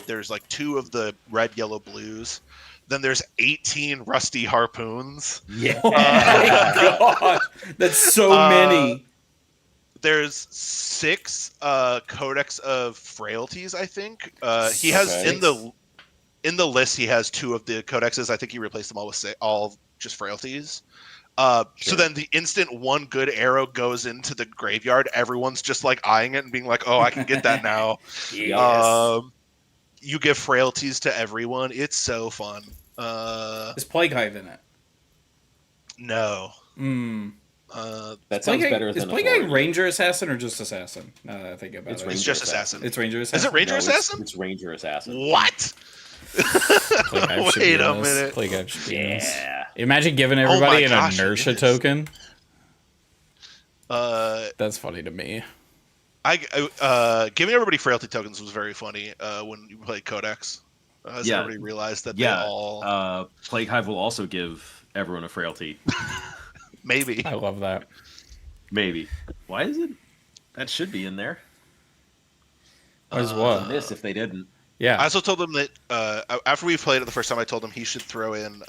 There's like 2 of the red, yellow, blues. Then there's 18 rusty harpoons. Yeah. Oh my gosh, that's so many. There's 6 Codex of Frailties, I think. He has Okay. in the list. He has 2 of the codexes. I think he replaced them all with all just frailties. So then the instant one good arrow goes into the graveyard, everyone's just like eyeing it and being like, "Oh, I can get that now." Yes. You give frailties to everyone. It's so fun. Is Plague Hive in it? No. That sounds better Is than Plague Hive Authority. Ranger Assassin or just Assassin? Now that I think about It's it. Ranger It's just assassin. It's Ranger Is Assassin. it Ranger No, Assassin? It's Ranger Assassin. What? Plague Hive should be Wait in a this. minute. Plague Hive should be in this. Yeah. Imagine giving everybody an gosh, it inertia is. token. Uh, That's funny to me. Giving everybody frailty tokens was very funny when you played Codex. As Yeah. everybody realized that Yeah. they all Plague Hive will also give everyone a frailty. maybe. I love that. Maybe. Why is it? That should be in there. As what? Miss if they didn't. I Yeah. also told him that after we played it the first time, I told him he should throw in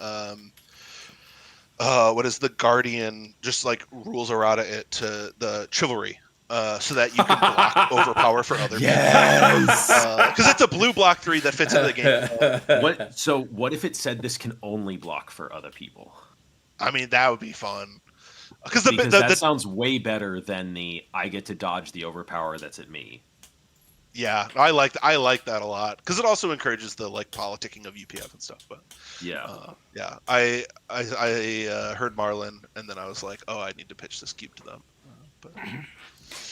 what is the Guardian just like rules errata it to the chivalry, so that you can block overpower for other Yes. people. Because it's a blue block 3 that fits into the game. What? So what if it said this can only block for other people? I mean, that would be fun. Because Because that sounds way better than the I get to dodge the overpower that's at me. yeah, I like that a lot because it also encourages the like politicking of UPF and stuff. But Yeah. yeah, I heard Marlin and then I was like, oh, I need to pitch this cube to them. But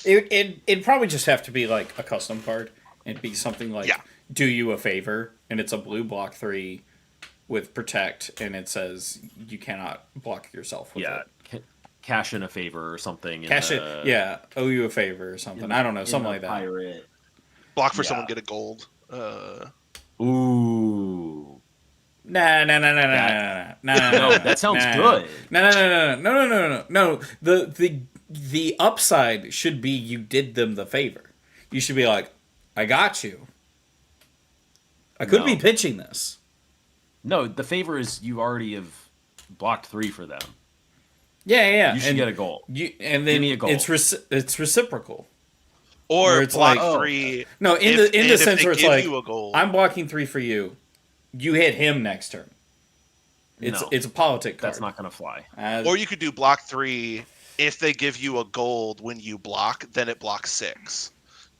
It'd probably just have to be like a custom card. It'd be something like Yeah. "Do you a favor," and it's a blue block 3 with protect, and it says you cannot block yourself with Yeah. it. Cash in a favor or something. Cash it, yeah. Owe you a favor or something. I don't know, something like that. Pirate. block for Yeah. someone, get a gold. Ooh. Nah. No, that sounds good. No. The upside should be you did them the favor. You should be like, I got you. I could be No. pitching this. No, the favor is you already have blocked 3 for them. Yeah. You should get a goal. And then Give me a goal. it's reciprocal. Or Where it's block like- 3. No, in if the sense they where it's give like you a gold. I'm blocking 3 for you. You hit him next turn. No, It's a politic card. that's not going to fly. Or you could do block 3. If they give you a gold when you block, then it blocks 6.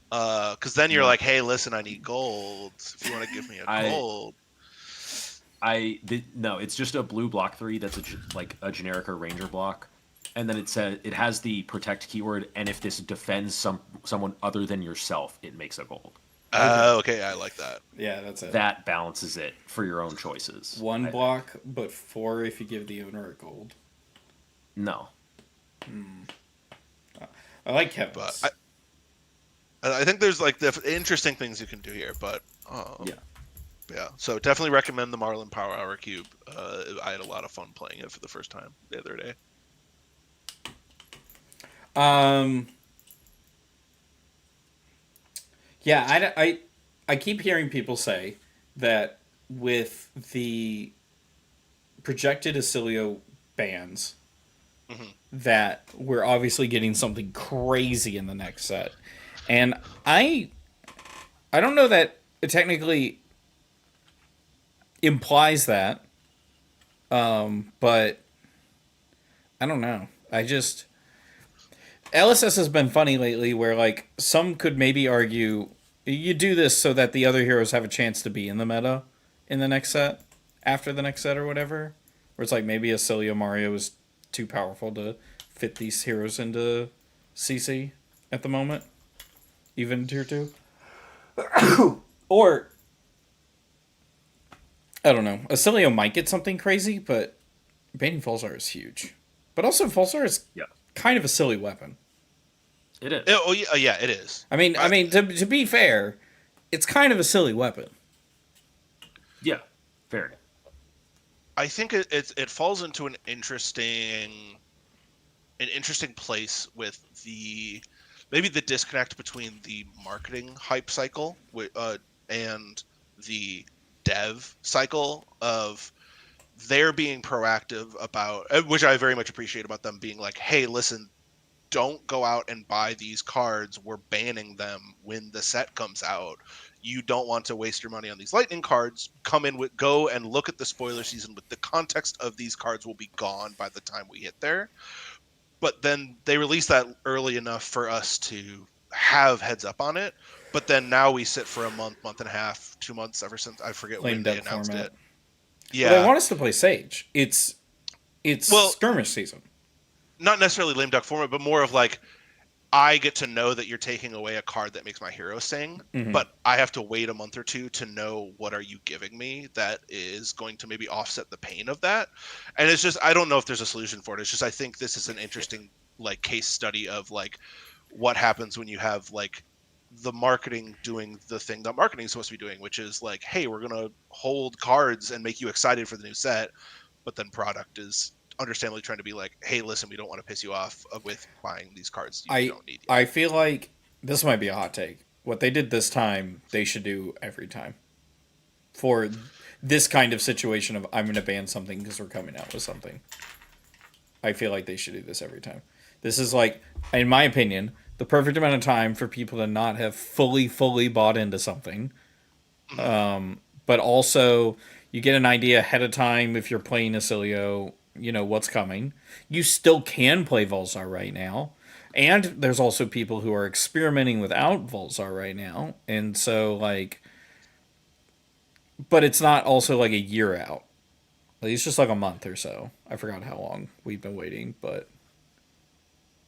Because then you're No. like, hey, listen, I need gold. If you want to give me a gold. No, it's just a blue block 3 that's like a generic or ranger block. And then it has the protect keyword, and if this defends someone other than yourself, it makes a gold. Okay, I like that. Yeah, that's it. That balances it for your own choices. 1 block, but 4 if you give the owner a gold. No. I like Kevin's. But I think there's like the interesting things you can do here, but yeah. So definitely recommend the Marlin Power Hour Cube. I had a lot of fun playing it for the first time the other day. Yeah, I keep hearing people say that with the projected Acilio bans, that we're obviously getting something crazy in the next set. And I don't know that it technically implies that, but I don't know. LSS has been funny lately where, like, some could maybe argue you do this so that the other heroes have a chance to be in the meta in the next set, after the next set or whatever. Where it's like maybe Acilio Mario is too powerful to fit these heroes into CC at the moment, even tier 2. Or, I don't know, Acilio might get something crazy, but banning Falzar is huge. But also, Falzar is kind of a silly weapon. It is. Yeah, it is. I mean, to be fair, it's kind of a silly weapon. Yeah, fair. I think it falls into an interesting place with maybe the disconnect between the marketing hype cycle and the dev cycle of they're being proactive about, which I very much appreciate about them being like, hey, listen, don't go out and buy these cards. We're banning them when the set comes out. You don't want to waste your money on these lightning cards. Go and look at the spoiler season with the context of these cards will be gone by the time we hit there. But then they release that early enough for us to have heads up on it. But then now we sit for a month and a half, 2 months ever since I forget when they announced it. Yeah, well, they want us to play Sage. It's skirmish season. Not necessarily lame duck format, but more of like, I get to know that you're taking away a card that makes my hero sing, but I have to wait a month or two to know what are you giving me that is going to maybe offset the pain of that. And it's just, I don't know if there's a solution for it. It's just, I think this is an interesting like case study of like what happens when you have like the marketing doing the thing that marketing is supposed to be doing, which is like, hey, we're going to hold cards and make you excited for the new set. But then product is understandably trying to be like, hey, listen, we don't want to piss you off with buying these cards you don't need yet. I feel like this might be a hot take. What they did this time, they should do every time. For this kind of situation of I'm going to ban something because we're coming out with something. I feel like they should do this every time. This is like, in my opinion, the perfect amount of time for people to not have fully bought into something. But also, you get an idea ahead of time if you're playing Acilio, what's coming. You still can play Volzar right now. And there's also people who are experimenting without Volzar right now. And so, like, but it's not also like a year out. Like, it's just like a month or so. I forgot how long we've been waiting, but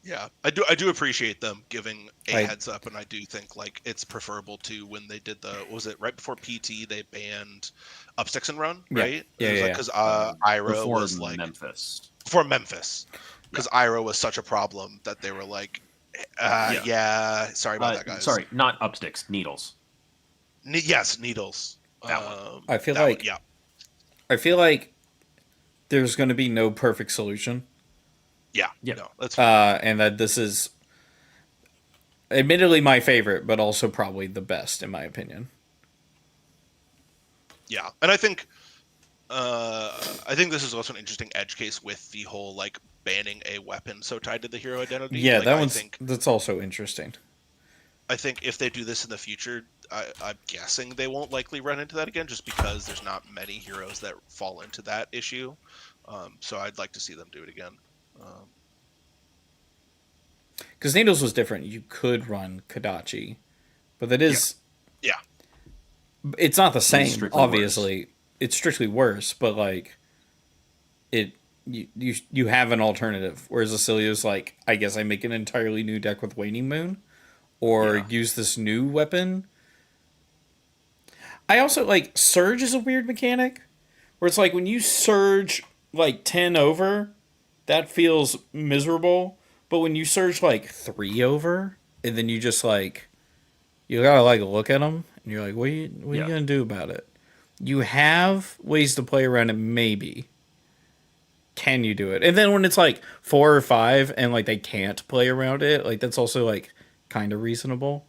Yeah, I do appreciate them giving a I- heads up, and I do think like it's preferable to when they did what was it right before PT they banned up sticks and run, Yeah. right? Yeah, yeah, Because Ira Before was like Memphis. before Memphis, because Ira was such a problem that they were like, sorry about that, guys. Sorry, not upsticks, needles. Yes, needles. That one. I feel that like one, yeah. I feel like there's going to be no perfect solution, Yeah, Yeah. no, that's fine. and that this is admittedly my favorite, but also probably the best in my opinion. Yeah, and I think this is also an interesting edge case with the whole like banning a weapon so tied to the hero identity. Yeah, Like, that's also interesting. I think if they do this in the future, I'm guessing they won't likely run into that again, just because there's not many heroes that fall into that issue. So I'd like to see them do it again. Because Needles was different. You could run Kodachi, but that is Yeah, it's not the same. strictly Obviously, it's strictly worse. But like, you have an alternative. Whereas Acilio's like, I guess I make an entirely new deck with Waning Moon, or Yeah. use this new weapon. I also like Surge is a weird mechanic, where it's like when you surge like 10 over, that feels miserable. But when you surge like 3 over, and then you just like, you gotta like look at them, and you're like, what are you Yeah. gonna do about it? You have ways to play around it, maybe. Can you do it? And then when it's like 4 or 5, and like they can't play around it, like that's also like kind of reasonable.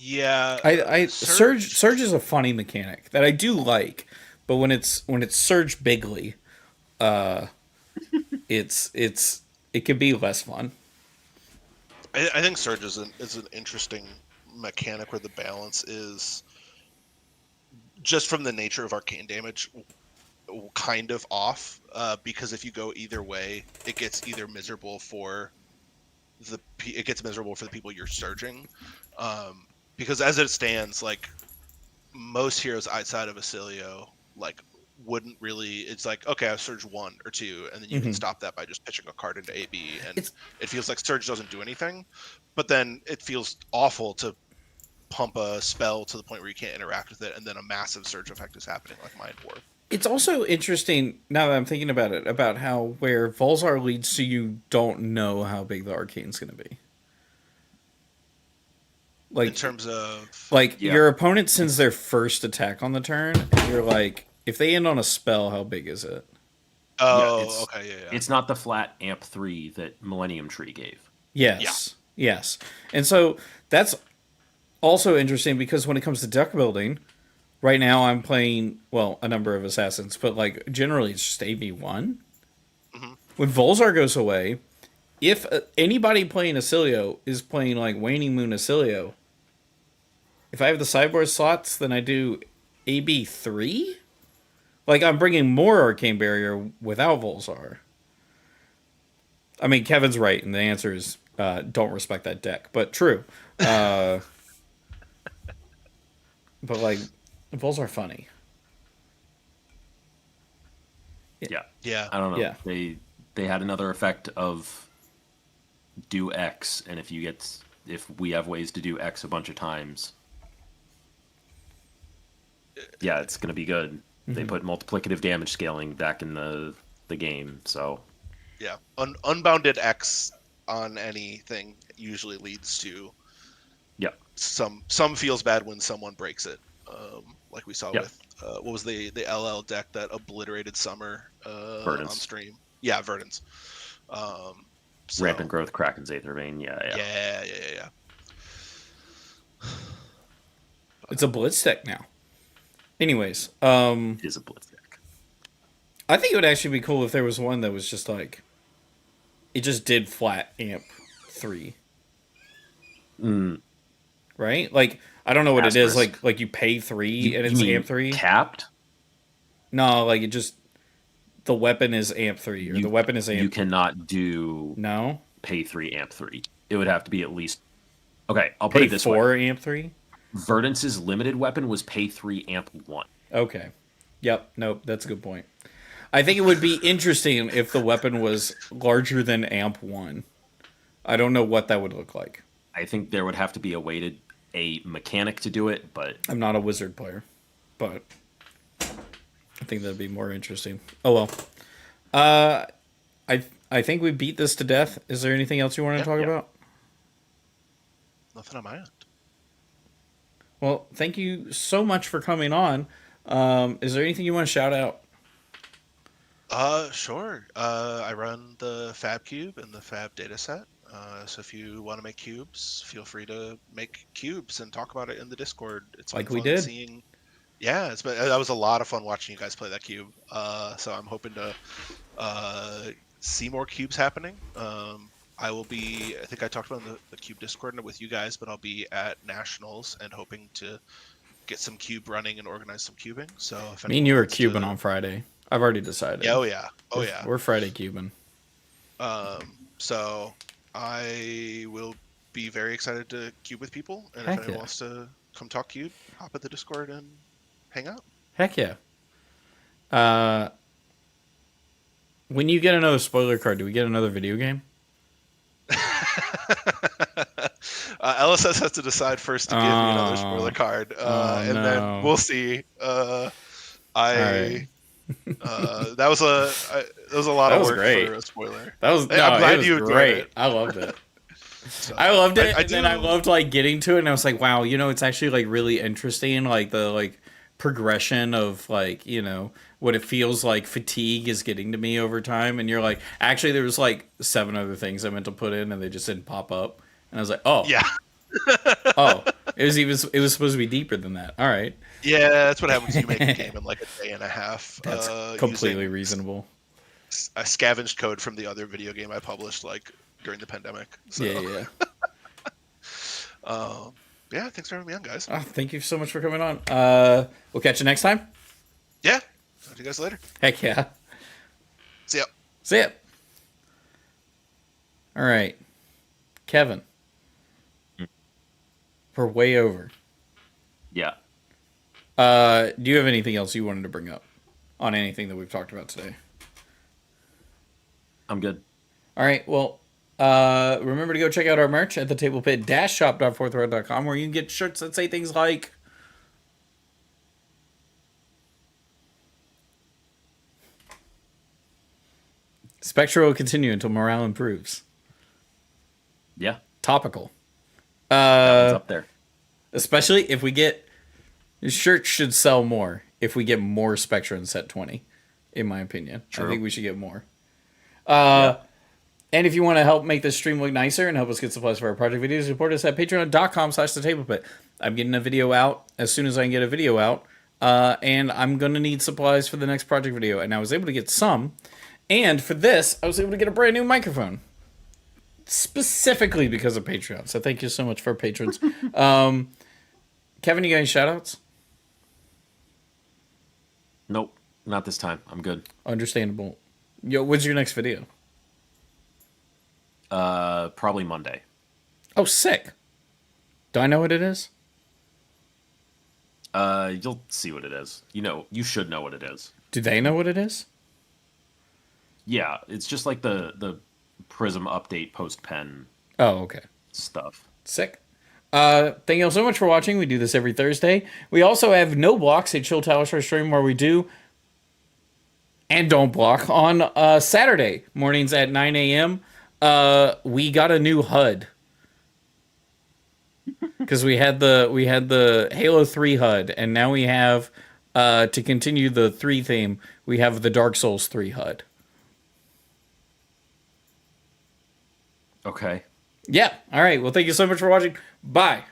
yeah. I Surge is a funny mechanic that I do like, but when it's Surge bigly, it can be less fun. I think Surge is an interesting mechanic where the balance is just from the nature of arcane damage kind of off, because if you go either way, it gets either miserable for the people you're surging, because as it stands, like most heroes outside of Acilio, like wouldn't really. It's like, okay, I surge 1 or 2, and then you can stop that by just pitching a card into AB, and it feels like Surge doesn't do anything. But then it feels awful to pump a spell to the point where you can't interact with it, and then a massive surge effect is happening, like Mind Warp. It's also interesting, now that I'm thinking about it, about how where Volzar leads to you don't know how big the arcane's going to be. Like, In terms of your opponent sends their first attack on the turn, and you're like, if they end on a spell, how big is it? okay, yeah. It's not the flat amp 3 that Millennium Tree gave. Yes. And so that's also interesting because when it comes to deck building, right now I'm playing, a number of assassins, but like generally it's just AB1. When Volzar goes away, if anybody playing Acilio is playing like Waning Moon Acilio, if I have the sideboard slots, then I do AB3? Like, I'm bringing more Arcane Barrier without Volzar. I mean, Kevin's right, and the answer is don't respect that deck. But true. But, like, Volzar funny. Yeah. I don't know. Yeah. They had another effect of do X, and if we have ways to do X a bunch of times, it's gonna be good. They put multiplicative damage scaling back in the game, so Yeah, unbounded X on anything usually leads to some feels bad when someone breaks it. Like we saw with what was the LL deck that obliterated Summer on stream? Yeah, Verdance. Rampant Growth, Kraken's Aether Vein. Yeah. It's a blitz deck now. Anyways, It is a blitz deck. I think it would actually be cool if there was one that was just like, it just did flat amp 3. Right? Like, I don't know what it is. Asterisk. Like you pay 3 and it's You mean amp 3. capped? No, like it just, the weapon is amp 3 or the weapon is amp. You cannot do No? pay 3 amp 3. It would have to be at least. Okay, I'll put Pay it this 4 way. amp 3? Verdance's limited weapon was pay 3 amp 1. Okay. Yep. Nope. That's a good point. I think it would be interesting if the weapon was larger than amp 1. I don't know what that would look like. I think there would have to be a mechanic to do it, but I'm not a wizard player, but I think that'd be more interesting. Oh well. I think we beat this to death. Is there anything else you want to talk about? Nothing on my end. Well, thank you so much for coming on. Is there anything you want to shout out? Sure. I run the Fab Cube and the Fab dataset. So if you want to make cubes, feel free to make cubes and talk about it in the Discord. It's Like been we fun did. seeing. Yeah, that was a lot of fun watching you guys play that cube. So I'm hoping to see more cubes happening. I will be. I think I talked about in the cube Discord with you guys, but I'll be at Nationals and hoping to get some cube running and organize some cubing. So if Me and you anyone are wants cubing to- on Friday. I've already decided. Yeah, oh yeah. We're Friday cubing. So I will be very excited to cube with people, and Heck if anyone yeah. wants to come talk cube, hop at the Discord and hang out. Heck yeah. When you get another spoiler card, do we get another video game? LSS has to decide first to give me another spoiler card, and no. then we'll see. Alright. That was a lot That of was work great. for a spoiler. That was, Hey, no, I'm glad it was you enjoyed great. it. I loved it. So, I loved it, I and then I do- loved like getting to it, and I was like, wow, it's actually like really interesting, like the progression of what it feels like fatigue is getting to me over time, and you're like, actually there was like 7 other things I meant to put in, and they just didn't pop up, and I was like, oh, Yeah, oh, it was supposed to be deeper than that. All right, yeah, that's what happens. You make a game in like a day and a half. that's completely using reasonable. I scavenged code from the other video game I published like during the pandemic. So, Yeah. yeah, thanks for having me on, guys. Oh, thank you so much for coming on. We'll catch you next time. Yeah, talk to you guys later. Heck yeah. See ya. See ya. All right, Kevin. We're way over. yeah. Do you have anything else you wanted to bring up on anything that we've talked about today? I'm good. All right. Well, remember to go check out our merch at the tablepit-shop.fourthrow.com, where you can get shirts that say things like Spectre will continue until morale improves. Yeah. Topical. It's up there. Especially if we get... The shirt should sell more if we get more Spectre in set 20, in my opinion. True. I think we should get more. And if you want to help make this stream look nicer and help us get supplies for our project videos, support us at patreon.com/thetablepit. I'm getting a video out as soon as I can get a video out. And I'm going to need supplies for the next project video. And I was able to get some. And for this, I was able to get a brand new microphone. Specifically because of Patreon. So thank you so much for patrons. Kevin, you got any shout-outs? Nope. Not this time. I'm good. Understandable. Yo, when's your next video? Probably Monday. Oh, sick. Do I know what it is? You'll see what it is. You should know what it is. Do they know what it is? Yeah, it's just like the Prism update post pen Oh, okay. stuff. Sick. Thank you all so much for watching. We do this every Thursday. We also have No Blocks, a Chill Tower Show stream where we do and don't block on Saturday mornings at 9 a.m. We got a new HUD because we had the Halo 3 HUD, and now we have to continue the 3 theme. We have the Dark Souls 3 HUD. Okay. Yeah. All right. Well, thank you so much for watching. Bye.